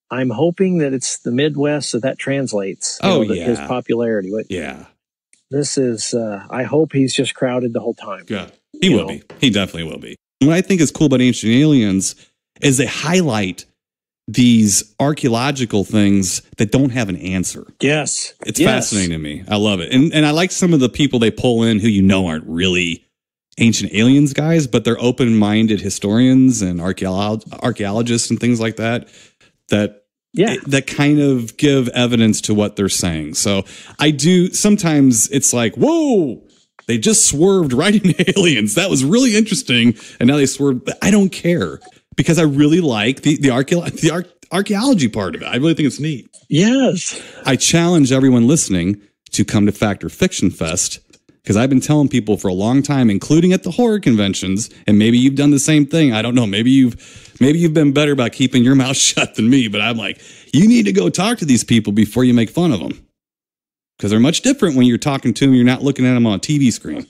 I'm hoping that it's the Midwest, so that translates. His popularity. Yeah. This is. I hope he's just crowded the whole time. Yeah, he will be. He definitely will be. What I think is cool about Ancient Aliens is they highlight these archaeological things that don't have an answer. Yes. It's fascinating to me. I love it. And I like some of the people they pull in who aren't really ancient aliens guys, but they're open-minded historians and archaeologists and things like that kind of give evidence to what they're saying. So sometimes it's like, whoa, they just swerved right into aliens. That was really interesting. And now they swerved. But I don't care. because I really like the archaeology part of it. I really think it's neat. Yes. I challenge everyone listening to come to Fact or Fiction Fest, because I've been telling people for a long time, including at the horror conventions, and maybe you've done the same thing. I don't know. Maybe you've been better about keeping your mouth shut than me, but I'm like, you need to go talk to these people before you make fun of them, because they're much different when you're talking to them. You're not looking at them on a TV screen.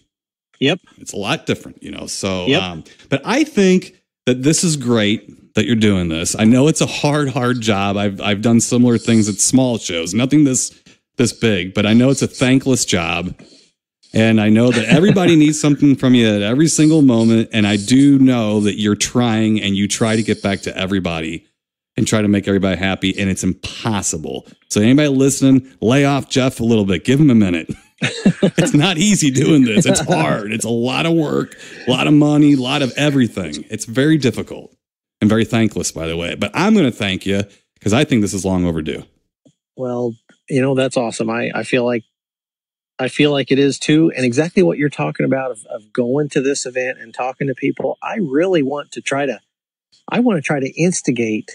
Yep. It's a lot different, So, but I think that this is great that you're doing this. I know it's a hard job. I've done similar things at small shows, nothing this big, but I know it's a thankless job. And I know that everybody needs something from you at every single moment. And I do know that you're trying, and you try to get back to everybody and try to make everybody happy. And it's impossible. So anybody listening, lay off Jeff a little bit. Give him a minute. It's not easy doing this. It's hard. It's a lot of work, a lot of money, a lot of everything. It's very difficult and very thankless, by the way. But I'm going to thank you because I think this is long overdue. Well, that's awesome. I feel like it is too. And exactly what you're talking about of going to this event and talking to people. I really want to try to instigate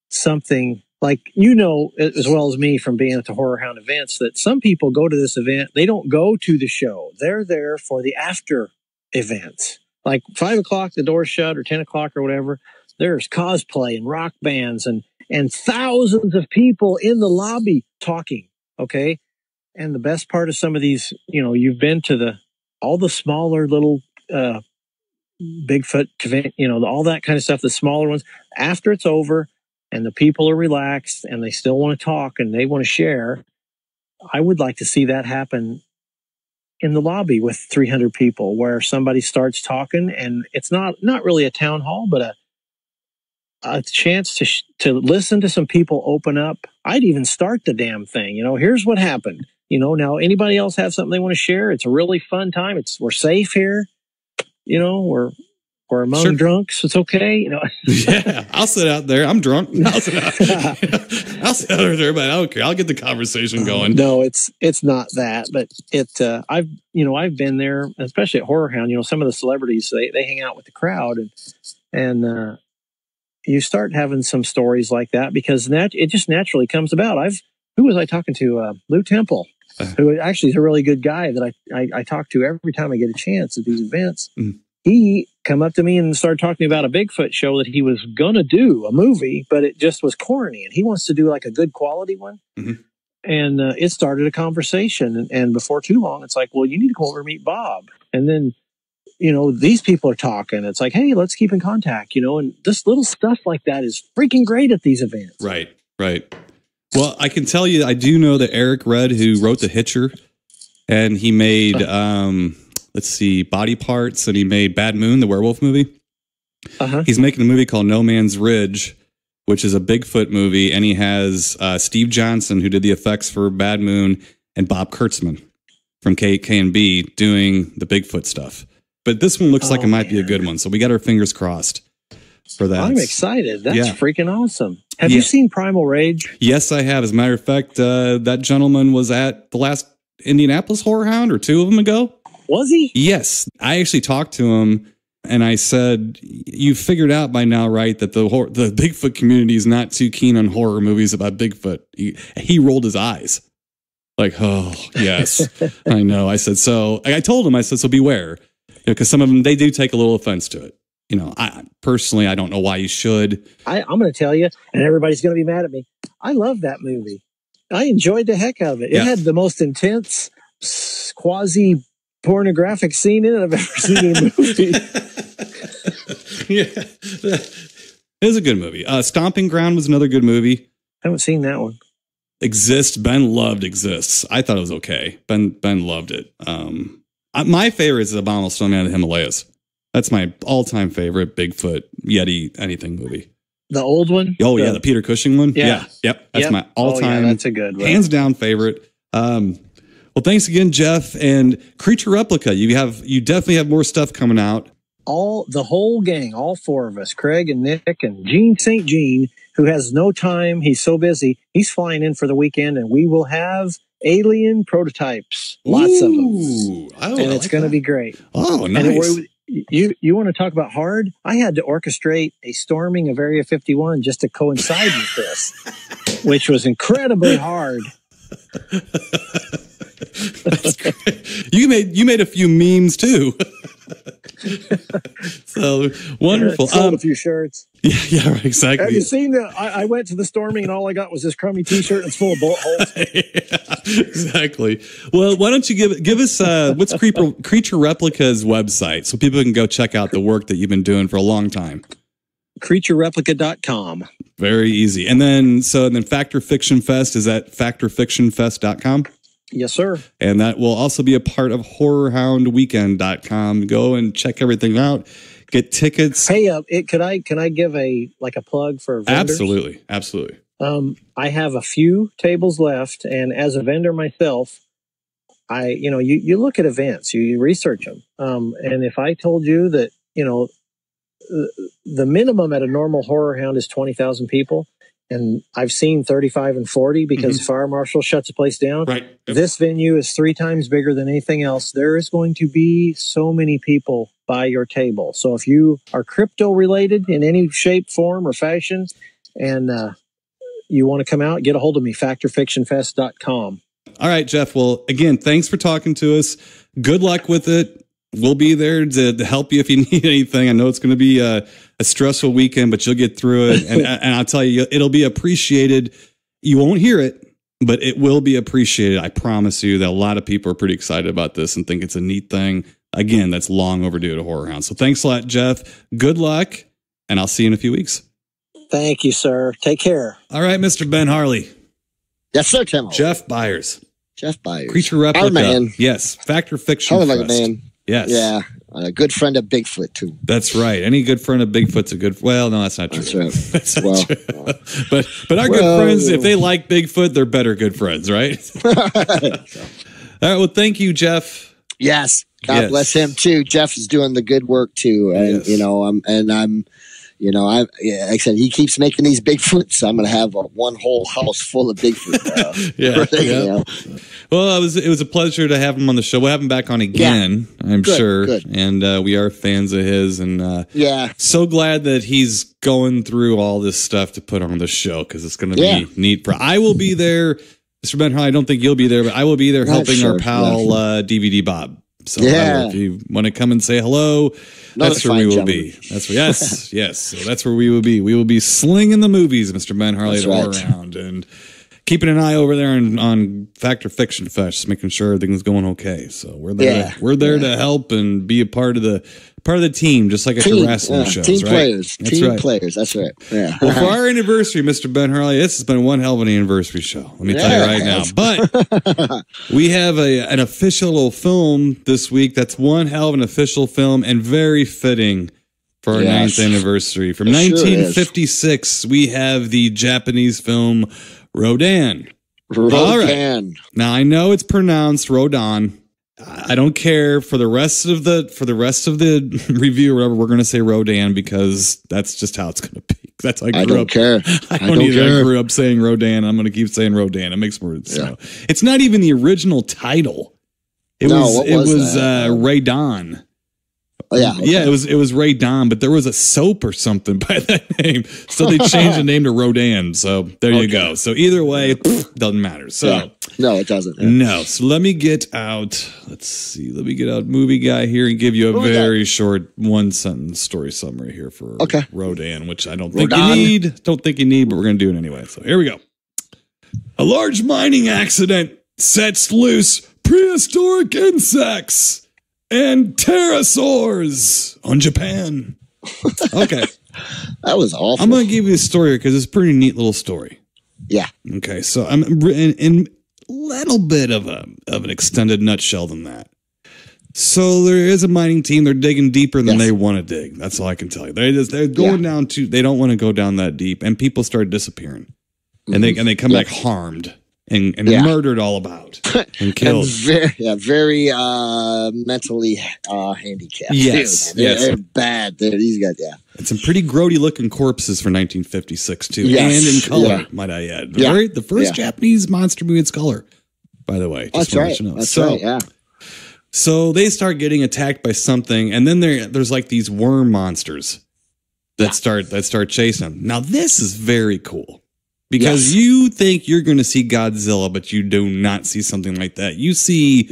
something, like, as well as me from being at the Horror Hound events, that some people go to this event. They don't go to the show. They're there for the after events. Like 5 o'clock, the door's shut, or 10 o'clock or whatever. There's cosplay and rock bands and thousands of people in the lobby talking. Okay. And the best part of some of these, you've been to all the smaller little Bigfoot, all that kind of stuff, the smaller ones. After it's over and the people are relaxed and they still want to talk and they want to share, I would like to see that happen in the lobby with 300 people, where somebody starts talking, and it's not really a town hall, but a chance to listen to some people open up. I'd even start the damn thing. Here's what happened. Now anybody else have something they want to share? It's a really fun time. We're safe here. We're among drunks. It's okay. Yeah, I'll sit out there. I'm drunk. I'll sit out there, but I don't care. I'll get the conversation going. No, it's not that, but I've been there, especially at Horror Hound. Some of the celebrities, they hang out with the crowd, and you start having some stories like that because it just naturally comes about. Who was I talking to? Lou Temple, who actually is a really good guy that I talk to every time I get a chance at these events. Mm-hmm. He come up to me and started talking about a Bigfoot show that he was going to do, a movie, but it just was corny. And he wants to do like a good quality one. Mm-hmm. And it started a conversation. And before too long, it's like, well, you need to come over and meet Bob. And then, these people are talking. It's like, hey, let's keep in contact, and this little stuff like that is freaking great at these events. Right. Well, I can tell you, I do know that Eric Red, who wrote The Hitcher, and he made, Body Parts, and he made Bad Moon, the werewolf movie. Uh-huh. He's making a movie called No Man's Ridge, which is a Bigfoot movie, and he has Steve Johnson, who did the effects for Bad Moon, and Bob Kurtzman from K&B doing the Bigfoot stuff. But this one looks like it might be a good one, so we got our fingers crossed for that. I'm excited. That's freaking awesome. Have you seen Primal Rage? Yes, I have. As a matter of fact, that gentleman was at the last Indianapolis Horror Hound, or 2 of them ago. Was he? Yes. I actually talked to him, and I said, you figured out by now, right, that the Bigfoot community is not too keen on horror movies about Bigfoot. He rolled his eyes. Like, oh, yes, I know. I said, I told him, so beware. Because some of them, they do take a little offense to it. I personally, I don't know why you should. I'm going to tell you, and everybody's going to be mad at me. I love that movie. I enjoyed the heck out of it. It had the most intense, quasi pornographic scene in it I've ever seen in a movie. Yeah, it was a good movie. Stomping Ground was another good movie. I haven't seen that one. Ben loved Exists. I thought it was okay. Ben loved it. My favorite is Abominable Snowman of the Himalayas. That's my all-time favorite Bigfoot, Yeti, anything movie. The old one? Oh, yeah, the Peter Cushing one? Yeah. Yep. That's my all-time, that's a good one. Hands down favorite. Well, thanks again, Jeff. And Creatureplica, you definitely have more stuff coming out. The whole gang, all 4 of us, Craig and Nick and Gene St. Jean, who has no time. He's so busy. He's flying in for the weekend, and we will have alien prototypes. Lots of them. And it's going to be great. Oh, nice. you want to talk about hard? I had to orchestrate a storming of Area 51 just to coincide with this, which was incredibly hard. That's great. You made a few memes too. So wonderful. Sold a few shirts. Yeah, right, exactly. Have you seen that? I went to the storming and all I got was this crummy T-shirt and it's full of bullet holes. Yeah, exactly. Well, why don't you give us what's Creatureplica's website so people can go check out the work that you've been doing for a long time. Creatureplica.com. Very easy. And then Factor Fiction Fest is at factorfictionfest.com. Yes, sir. And that will also be a part of horrorhoundweekend.com. Go and check everything out. Get tickets. Hey, can I give a plug for vendors? Absolutely. I have a few tables left, and as a vendor myself, you look at events, you research them. And if I told you that, the minimum at a normal horror hound is 20,000 people, and I've seen 35 and 40 because the fire marshal shuts the place down. Right. Yep. This venue is 3 times bigger than anything else. There is going to be so many people by your table. So if you are crypto related in any shape, form, or fashion, and you want to come out, get a hold of me, factorfictionfest.com. All right, Jeff. Well, again, thanks for talking to us. Good luck with it. We'll be there to help you if you need anything. I know it's going to be a stressful weekend, but you'll get through it. And I'll tell you, it'll be appreciated. You won't hear it, but it will be appreciated. I promise you that a lot of people are pretty excited about this and think it's a neat thing. Again, that's long overdue to Horror Hound. So thanks a lot, Jeff. Good luck, and I'll see you in a few weeks. Thank you, sir. Take care. All right, Mr. Ben Harley. Yes, sir, Tim. Jeff Beyers. Creatureplica. Our man. Yes. Factor Fiction Fest. Fest. Like a man. Yes. Yeah. A good friend of Bigfoot, too. That's right. Any good friend of Bigfoot's a good... Well, no, that's not true. That's right. That's not true. But our good friends, if they like Bigfoot, they're better good friends, right? All right. Well, thank you, Jeff. Yes. God bless him, too. Jeff is doing the good work, too. And, like I said, he keeps making these Bigfoots. So I'm going to have one whole house full of Bigfoot. Well, it was a pleasure to have him on the show. We'll have him back on again, I'm sure. Good. And we are fans of his. And so glad that he's going through all this stuff to put on the show because it's going to be neat. I will be there. Mr. Ben Harley, I don't think you'll be there, but I will be there helping our pal DVD Bob. So if you want to come and say hello, that's where we will be. That's where, yes. So that's where we will be. We will be slinging the movies, Mr. Ben Harley, around and keeping an eye over there on Factor Fiction Fest, making sure everything's going okay. So we're there. We're there to help and be a part of the team, just like at your wrestling shows. Team players. That's right. Yeah. Well, for our anniversary, Mr. Ben Harley, this has been one hell of an anniversary show. Let me tell you right now. But we have an official little film this week. That's one hell of an official film and very fitting for our 9th anniversary. From 1956, we have the Japanese film Rodan. All right. Now I know it's pronounced Rodan. I don't care for the rest of the review or whatever. We're going to say Rodan because that's just how it's going to be. That's how I grew up. I don't care. I grew up saying Rodan. I'm going to keep saying Rodan. It makes more sense. So it's not even the original title. It was Radan. Oh, yeah. Okay. Yeah, it was Ray Don, but there was a soap or something by that name. So they changed the name to Rodan. So there you go. So either way, it doesn't matter. So no, it doesn't. Yeah. No. So let me get out. Let's see. Let me get out Movie Guy here and give you a very short 1-sentence story summary here for Rodan, which I don't think you need. Don't think you need, but we're going to do it anyway. So here we go. A large mining accident sets loose prehistoric insects and pterosaurs on Japan. Okay. That was awful. I'm going to give you a story because it's a pretty neat little story. Yeah. Okay. So I'm in a little bit of an extended nutshell than that. So there is a mining team. They're digging deeper than they want to dig. That's all I can tell you. They're going down to, they don't want to go down that deep, and people start disappearing, and they come back harmed. And murdered all about and killed. And very mentally handicapped. Yes, they're bad. These guys, and some pretty grody looking corpses for 1956 too, and in color, might I add. The first Japanese monster movie in color, by the way. That's right. That's right. Yeah. So they start getting attacked by something, and then there's like these worm monsters that start chasing them. Now this is very cool because you think you're going to see Godzilla, but you do not see something like that. You see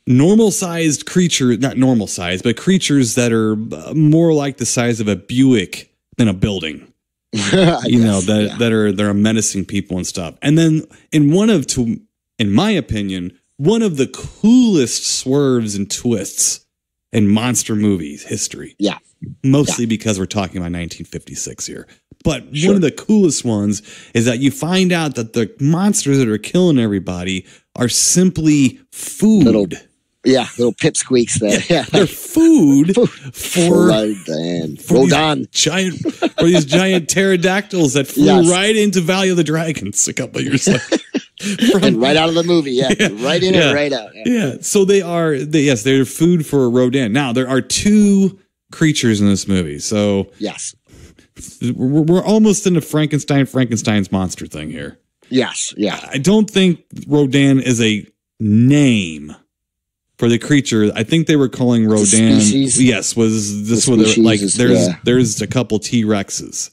normal sized creatures, not normal size, but creatures that are more like the size of a Buick than a building. That are menacing people and stuff. And then in my opinion, one of the coolest swerves and twists in monster movies history. Yeah. Mostly because we're talking about 1956 here. But one of the coolest ones is that you find out that the monsters that are killing everybody are simply food. Little pipsqueaks there. Yeah. They're food for Rodan. These giant pterodactyls that flew right into Valley of the Dragons a couple of years later. And right out of the movie, right in and right out. Yeah. So they're food for Rodan. Now there are two creatures in this movie. So we're almost into Frankenstein's monster thing here. Yes. Yeah. I don't think Rodan is a name for the creature. I think they were calling Rodan. Yes, there's a couple T-Rexes.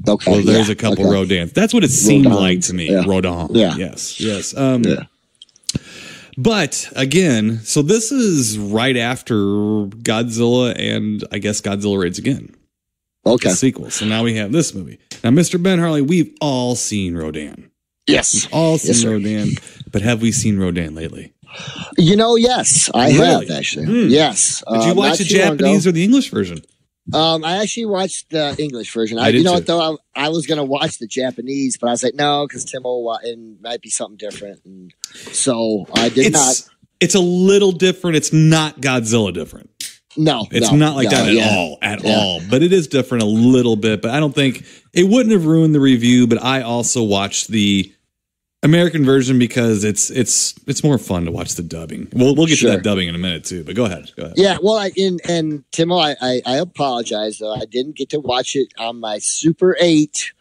Okay. Well, there's a couple Rodans. That's what it seemed like to me. Rodan. Yeah. Yes. But again, so this is right after Godzilla and I guess Godzilla Raids Again. Okay. The sequel. So now we have this movie. Now, Mr. Ben Harley, we've all seen Rodan. Yes. We've all seen Rodan. But have we seen Rodan lately? Yes, I have actually. Yes. Did you watch the Japanese or the English version? I actually watched the English version. I was going to watch the Japanese, but I was like, no, because Tim-O and might be something different, and so I did not. It's a little different. It's not Godzilla different. No, it's not like that at all. But it is different a little bit. But I don't think it wouldn't have ruined the review. But I also watched the American version because it's more fun to watch the dubbing. We'll get to that dubbing in a minute too, but go ahead. Yeah, well, and Tim-O, I apologize though. I didn't get to watch it on my Super 8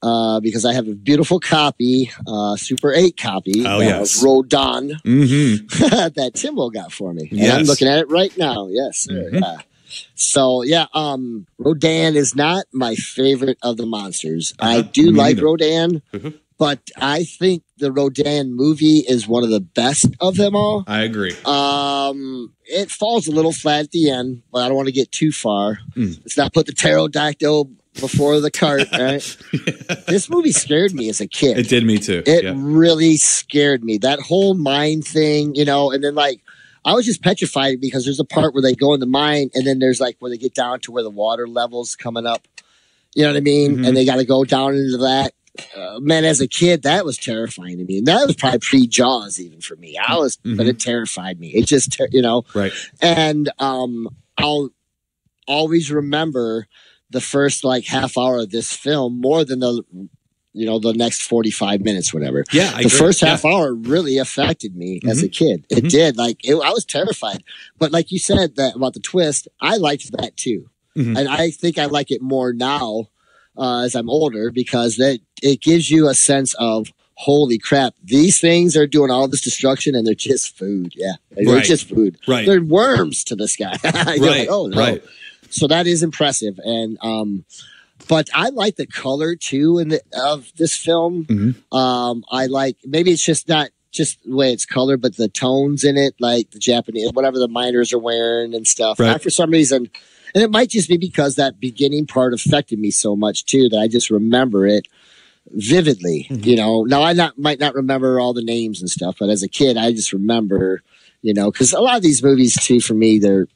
because I have a beautiful copy, Super 8 copy. Oh, yes. Rodan that Tim-O got for me. And I'm looking at it right now. Yes, sir. Mm-hmm. So Rodan is not my favorite of the monsters. I do like Rodan. Mm-hmm. But I think the Rodan movie is one of the best of them all. I agree. It falls a little flat at the end, but I don't want to get too far. Let's not put the pterodactyl before the cart, right? This movie scared me as a kid. It did me too. It really scared me. That whole mine thing, and then I was just petrified because there's a part where they go in the mine and then there's where they get down to where the water level's coming up. You know what I mean? Mm-hmm. And they got to go down into that. Man, as a kid, that was terrifying to me. And that was probably pre-Jaws even for me. But it terrified me. It just, Right. And I'll always remember the first half hour of this film more than the next 45 minutes, whatever. Yeah, I agree. First half hour really affected me as a kid. It did. I was terrified. But like you said about the twist, I liked that too. Mm-hmm. And I think I like it more now as I'm older because it gives you a sense of, holy crap, these things are doing all this destruction and they're just food. Yeah. They're just food. Right. They're worms to this guy. Right. Oh, no. Right. So that is impressive. And, but I like the color too of this film. Mm-hmm. I like, maybe it's just not just the way it's colored, but the tones in it, like the Japanese, whatever the miners are wearing and stuff. Right. For some reason, and it might just be because that beginning part affected me so much too that I just remember it vividly. Mm-hmm. Now I might not remember all the names and stuff, but as a kid, I just remember, because a lot of these movies too, for me, they're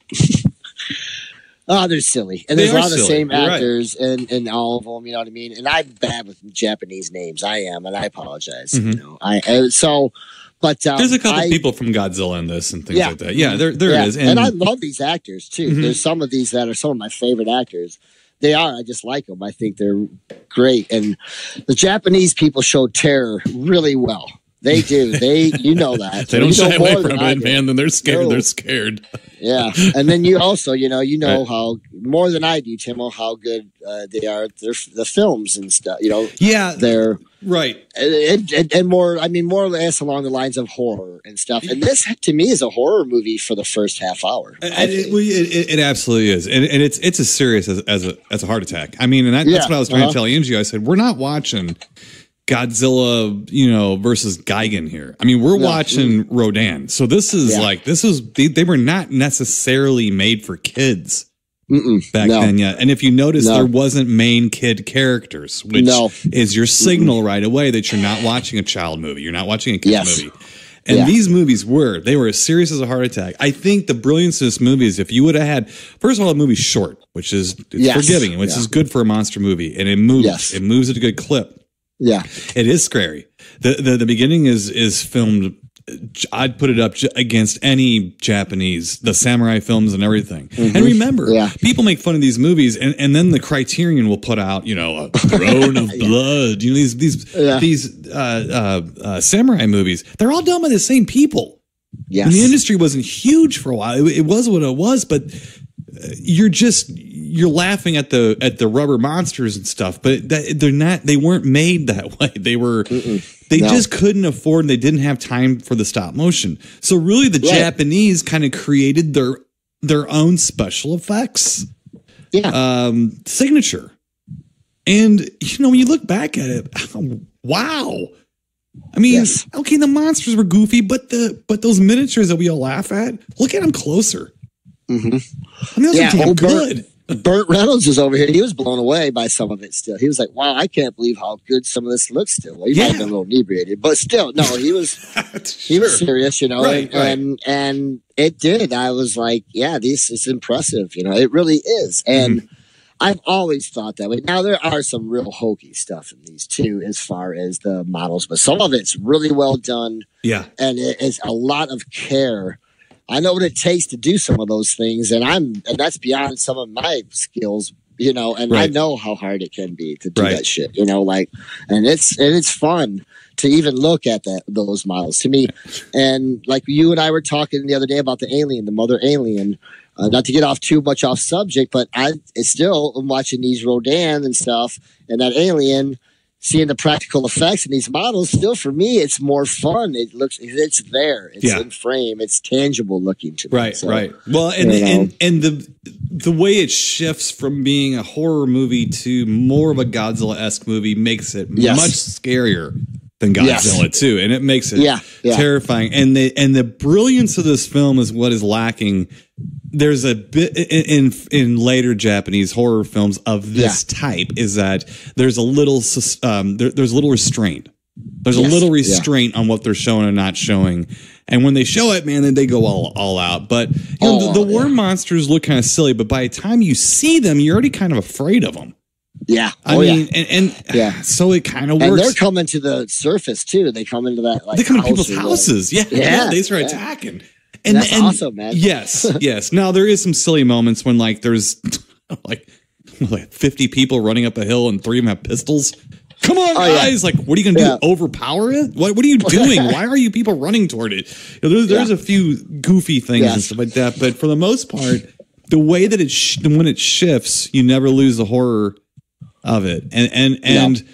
they're silly, and there's a lot of the same actors in all of them. You know what I mean? And I'm bad with Japanese names. I am, and I apologize. Mm-hmm. But there's a couple people from Godzilla in this and things like that. Yeah, there is. And I love these actors too. Mm-hmm. There's some of these that are some of my favorite actors. They are. I just like them. I think they're great. And the Japanese people show terror really well. They do. You know that. They don't shy away from it, man. Then they're scared. No. They're scared. Yeah. And then you also, right. How more than I do, Tim-O, how good they are. They're the films and stuff, Yeah. They're right. And more or less along the lines of horror and stuff. And this, to me, is a horror movie for the first half hour. It absolutely is. And it's as serious as a heart attack. I mean, and that's what I was trying to tell Angie. I said, we're not watching Godzilla, versus Gigan here. I mean, we're watching Rodan. So this is they were not necessarily made for kids back then yet. And if you notice, there wasn't main kid characters, which is your signal right away that you're not watching a child movie. You're not watching a kid's movie. And these movies they were as serious as a heart attack. I think the brilliance of this movie is if you would have had, first of all, the movie's short, which is forgiving, which is good for a monster movie. And it moves. Yes. It moves at a good clip. Yeah, it is scary. The beginning is filmed. I'd put it up against any Japanese, the samurai films and everything. Mm-hmm. And remember, people make fun of these movies, and then the Criterion will put out, a Throne of Blood. These samurai movies. They're all done by the same people. Yes, and the industry wasn't huge for a while. It was what it was, but you're laughing at the rubber monsters and stuff, but they weren't made that way. They just couldn't afford, and they didn't have time for the stop motion. So really the Japanese kind of created their own special effects signature. And when you look back at it, wow. I mean, okay, the monsters were goofy, but those miniatures that we all laugh at, look at them closer. Mm-hmm. I mean, those are damn good. Burt Reynolds was over here. He was blown away by some of it still. He was like, wow, I can't believe how good some of this looks still. Well, he might have been a little inebriated, but still, no, he was he was serious, and it did. I was like, yeah, this is impressive. It really is. And I've always thought that way. Now, there are some real hokey stuff in these too, as far as the models, but some of it's really well done. Yeah. And it is a lot of care. I know what it takes to do some of those things, and that's beyond some of my skills, and I know how hard it can be to do that shit, and it's fun to even look at those models to me. And like you and I were talking the other day about the mother alien, not to get too much off subject, but I'm watching these Rodan and stuff, and that alien, seeing the practical effects in these models, still for me, it's more fun. It's there. It's in frame. It's tangible looking to me. Right, so, right. Well, and the way it shifts from being a horror movie to more of a Godzilla-esque movie makes it much scarier than Godzilla too, and it makes it terrifying. And the brilliance of this film is what is lacking. There's a bit in later Japanese horror films of this type is that there's a little there's a little restraint. There's a little restraint on what they're showing and not showing. And when they show it, man, then they go all out. But the worm monsters look kind of silly, but by the time you see them, you're already kind of afraid of them. Yeah. I mean, so it kind of works. And they're coming to the surface too. They come into that. They come into people's houses. They start attacking. And that's awesome, man. Yes. Now there is some silly moments when there's 50 people running up a hill and 3 of them have pistols. Come on, guys! What are you going to do? Overpower it? What are you doing? Why are you people running toward it? There's a few goofy things and stuff like that, but for the most part, the way that when it shifts, you never lose the horror of it, and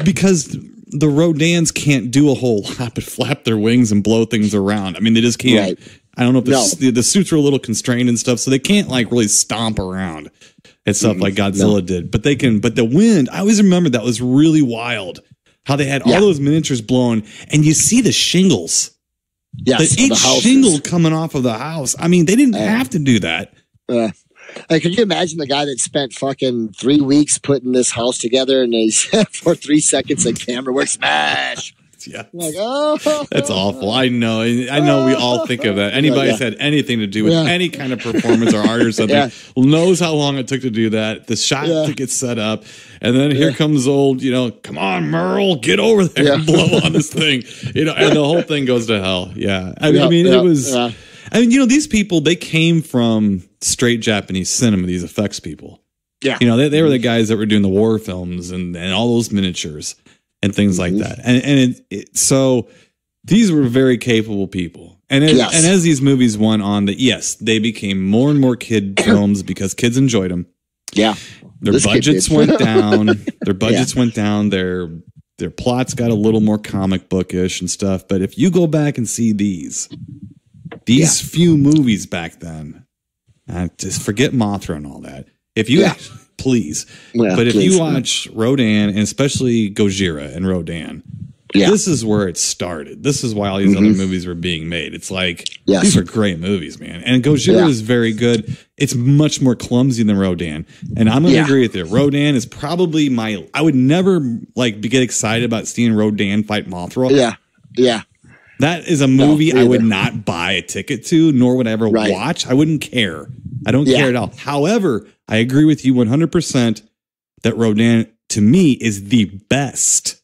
because the Rodans can't do a whole lot but flap their wings and blow things around. I mean, they just can't. Right. I don't know if the suits are a little constrained and stuff, so they can't really stomp around and stuff like Godzilla did. But they can. But the wind, I always remember that was really wild. How they had all those miniatures blown, and you see the shingles. Yes, each shingle coming off of the house. I mean, they didn't have to do that. Hey, could you imagine the guy that spent fucking 3 weeks putting this house together, and he's for 3 seconds like camera work smash? Yeah, that's awful. I know. We all think of that. Anybody that's had anything to do with any kind of performance or art or something knows how long it took to do that. The shot to get set up, and then here comes old. Come on, Merle, get over there and blow on this thing. And the whole thing goes to hell. Yeah, I mean, it was. I mean, these people, they came from straight Japanese cinema, these effects people. Yeah. They were the guys that were doing the war films and all those miniatures and things like that. And so these were very capable people. And as these movies went on, they became more and more kid films because kids enjoyed them. Yeah. Their budgets went down. Their budgets went down. Their plots got a little more comic bookish and stuff. But if you go back and see these few movies back then, just forget Mothra and all that. If you please, if you watch Rodan and especially Gojira and Rodan, this is where it started. This is why all these other movies were being made. It's like, these are great movies, man. And Gojira is very good. It's much more clumsy than Rodan. And I'm going to agree with you. Rodan is probably I would never get excited about seeing Rodan fight Mothra. Yeah. Yeah. That is a movie I would not buy a ticket to, nor would I ever watch. I wouldn't care. I don't care at all. However, I agree with you 100% that Rodan, to me, is the best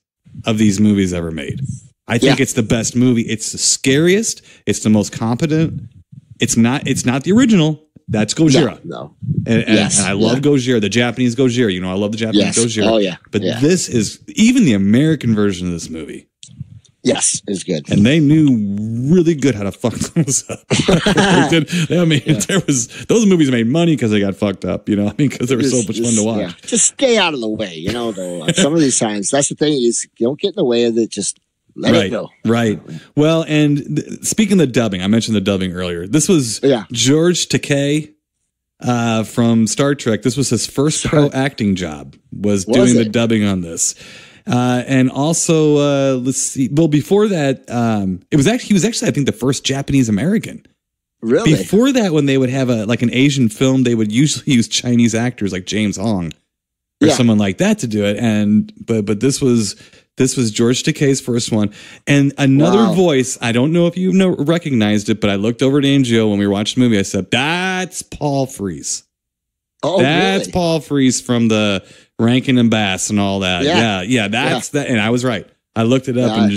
of these movies ever made. I think it's the best movie. It's the scariest. It's the most competent. It's not the original. That's Gojira. No. And I love Gojira, the Japanese Gojira. I love the Japanese Gojira. Oh, yeah. But this is even the American version of this movie. Yes, it's good. And they knew really good how to fuck those up. Those movies made money because they got fucked up, because they were so much fun to watch. Yeah. Just stay out of the way, though. Some of these times, that's the thing is you don't get in the way of it, just let it go. Right. Well, and speaking of dubbing, I mentioned the dubbing earlier. This was George Takei from Star Trek. This was his first pro acting job, was doing the dubbing on this. And also, let's see. Well, before that, he was actually, I think, the first Japanese American. Really? Before that, when they would have an Asian film, they would usually use Chinese actors like James Hong or someone like that to do it. But this was George Takei's first one. And another voice, I don't know if you recognized it, but I looked over at Angel when we watched the movie. I said, "That's Paul Frees." Oh, that's really? Paul Frees from the Rankin and Bass and all that. Yeah, that's that. And I was right. I looked it up and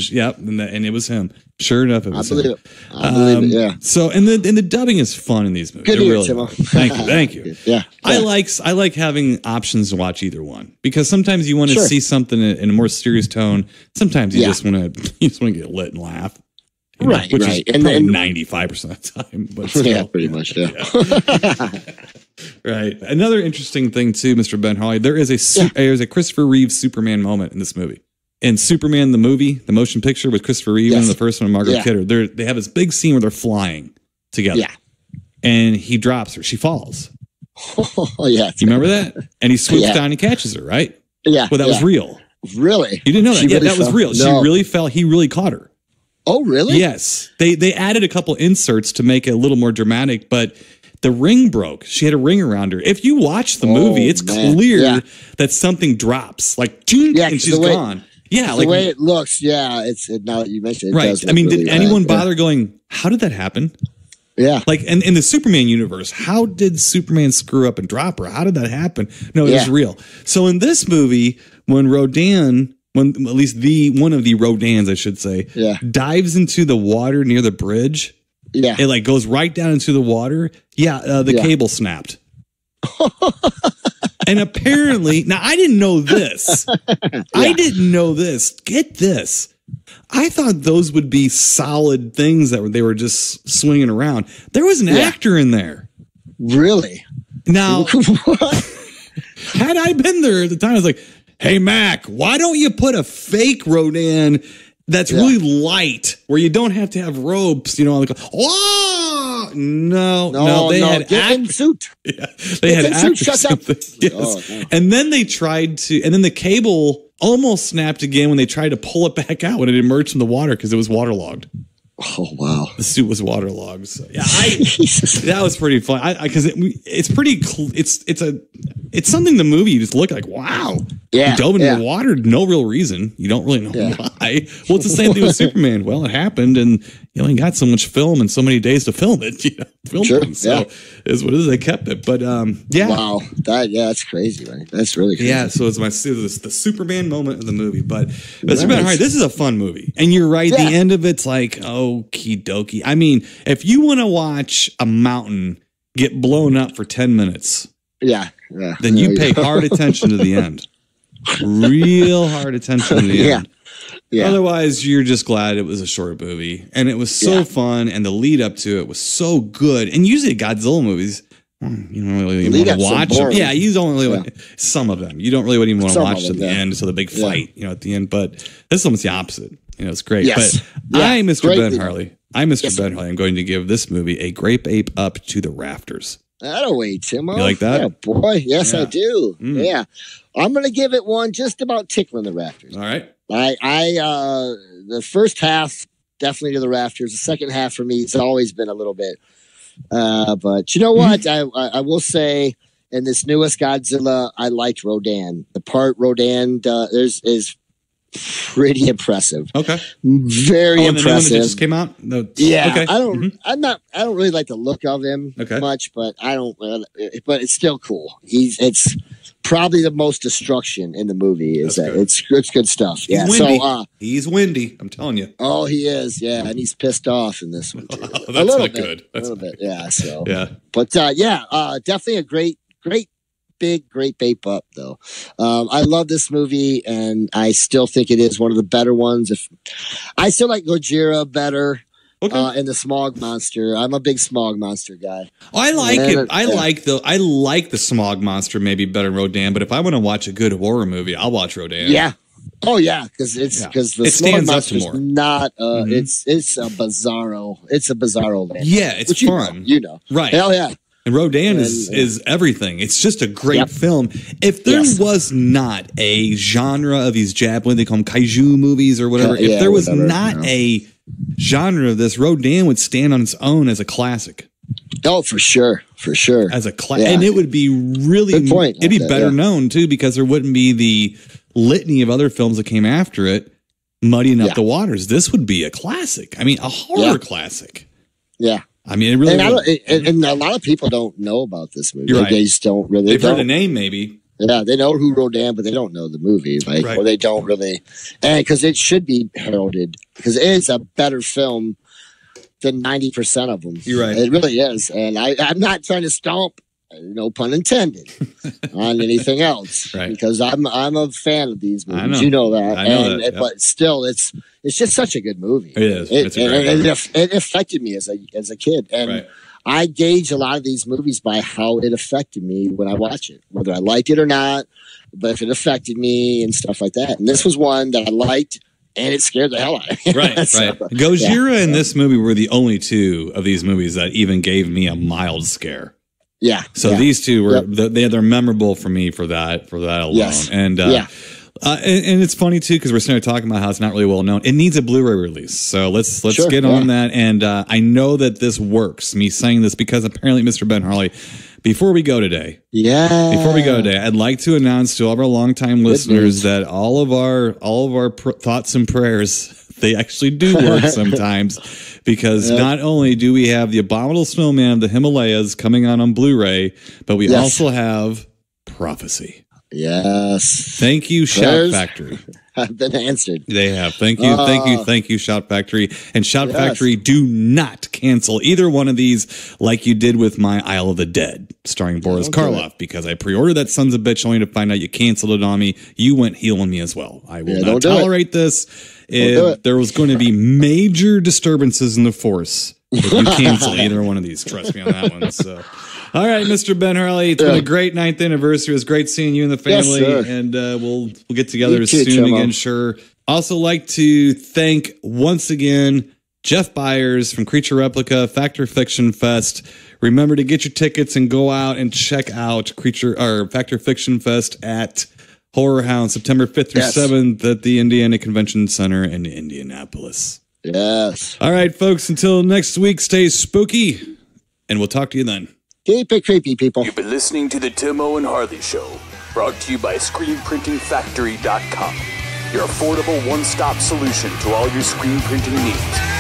and it was him. Sure enough, it was him. I believe it. Yeah. So, and the dubbing is fun in these movies. Good ear, Tim-O. Thank you. Yeah. I like having options to watch either one because sometimes you want to see something in a more serious tone. Sometimes you just want to get lit and laugh. Which is probably 95% of the time. But still, pretty much. Yeah. Right. Another interesting thing too, Mr. Ben Harley, there's a Christopher Reeve Superman moment in this movie. In Superman the movie, the motion picture with Christopher Reeve and the first one, Margaret Kidder, they have this big scene where they're flying together. Yeah. And he drops her. She falls. Oh, yeah. You remember that? And he swoops down and catches her, right? Yeah. Well, that was real. Really? You didn't know that? She really that was real. No. She really fell. He really caught her. Oh, really? Yes. They added a couple inserts to make it a little more dramatic, but the ring broke. She had a ring around her. If you watch the movie, it's clear that something drops. Like, and she's gone. Yeah, the way it looks. Yeah, now that you mentioned it, right. Does I mean, really did anyone bother going, how did that happen? Yeah. Like in the Superman universe, how did Superman screw up and drop her? How did that happen? No, it was real. So in this movie, when Rodan, at least one of the Rodans, I should say, dives into the water near the bridge. Yeah. It goes right down into the water. Yeah, the cable snapped. And apparently, now I didn't know this. I didn't know this. Get this. I thought those would be solid things that they were just swinging around. There was an actor in there. Really? Now, had I been there at the time, I was like, hey, Mac, why don't you put a fake Rodan that's really light where you don't have to have ropes, oh, no, they had in suit. Yeah, they had actors. Yes. Oh, no. And then they tried to, and then the cable almost snapped again when they tried to pull it back out when it emerged from the water because it was waterlogged. Oh, wow. The suit was waterlogged. So, yeah, that was pretty fun. Because it's pretty, it's something the movie you just look like, wow. Yeah. You dove into the water, no real reason. You don't really know why. Well, it's the same thing with Superman. Well, it happened, and you only got so much film and so many days to film it. So is what it is. They kept it. But wow. That's crazy, man. That's really crazy. Yeah, so it's the Superman moment of the movie. But Superman, all right, this is a fun movie. And you're right, the end of it's like, okie dokie. I mean, if you want to watch a mountain get blown up for 10 minutes, then you pay hard attention to the end. Real hard attention to the end. Yeah. Otherwise, you're just glad it was a short movie. And it was so fun, and the lead up to it was so good. And usually Godzilla movies, you don't really want to watch them. Yeah, you don't really some of them. You don't really even want to watch to the end, to the big fight, at the end. But this is almost the opposite. It's great. Yes. But I, Mr. Ben Harley, Ben Harley, I'm going to give this movie a grape ape up to the rafters. That'll wait, Tim-O. You like that? Yeah, boy. Yes, I do. Yeah. I'm going to give it one just about tickling the rafters. All right. The first half, definitely to the rafters. The second half for me has always been a little bit. But you know what? I will say in this newest Godzilla, I liked Rodan. The part Rodan is pretty impressive. Okay. Very impressive. The new one that just came out? No. Yeah. Okay. I don't really like the look of him much, but but it's still cool. It's probably the most destruction in the movie. It's good stuff. He's windy. He's windy. I'm telling you. Oh, he is. Yeah. And he's pissed off in this one too. That's not good. A little bit. Yeah. So, yeah. But definitely a great ape up though. I love this movie, and I still think it is one of the better ones. I still like Gojira better. Okay. And the Smog Monster. I'm a big Smog Monster guy. Oh, I like it. I like the Smog Monster maybe better than Rodan. But if I want to watch a good horror movie, I'll watch Rodan. Yeah. Oh yeah, because the Smog Monster is not. It's a bizarro. It's a bizarro land. Yeah, it's fun. Right? Hell yeah. And Rodan is everything. It's just a great film. If there was not a genre of these they call them kaiju movies or whatever, if there was not a genre of this, Rodan would stand on its own as a classic. Oh, for sure. As a classic. And it would be really, it'd be better known too, because there wouldn't be the litany of other films that came after it muddying up the waters. This would be a classic. I mean, a horror classic. Yeah. I mean, it really. And a lot of people don't know about this movie. You're right. They just don't really. They've heard the name, maybe. Yeah, they know who Rodan, but they don't know the movie, or they don't really. And because it should be heralded, because it is a better film than 90% of them. You're right. It really is, and I'm not trying to stomp, no pun intended, on anything else, because I'm a fan of these movies. You know that. I know that. But still, it's just such a good movie. It is. It affected me as a kid, and I gauge a lot of these movies by how it affected me when I watch it, whether I liked it or not, but if it affected me and stuff like that. And this was one that I liked, and it scared the hell out of me. Right. Gojira and this movie were the only two of these movies that even gave me a mild scare. Yeah. So these two were they're memorable for me for that alone. Yes. And and it's funny too, because we're starting to talk about how it's not really well known. It needs a Blu-ray release, so let's get on that. And I know that this works. Me saying this because apparently, Mr. Ben Harley, before we go today, I'd like to announce to all of our longtime listeners that all of our thoughts and prayers, they actually do work sometimes, because not only do we have the Abominable Snowman of the Himalayas coming on Blu-ray, but we also have Prophecy. Yes. Thank you, Shout Factory. I've been answered. They have. Thank you, Shout Factory. And Shout Factory, do not cancel either one of these like you did with my Isle of the Dead, starring Boris Karloff, because I pre-ordered that sons of bitch only to find out you canceled it on me. You went healing me as well. I will not tolerate this. If there was going to be major disturbances in the force, if you cancel either one of these, trust me on that one. So. All right, Mr. Ben Harley, it's been a great 9th anniversary. It was great seeing you and the family, and we'll get together soon again, sure. Also like to thank once again Jeff Beyers from Creatureplica, Factor Fiction Fest. Remember to get your tickets and go out and check out Factor Fiction Fest at Horror Hound, September 5th through 7th at the Indiana Convention Center in Indianapolis. Yes. All right, folks, until next week, stay spooky, and we'll talk to you then. Keep it creepy, people. You've been listening to the Tim-O and Harley Show, brought to you by ScreenPrintingFactory.com, your affordable one-stop solution to all your screen printing needs.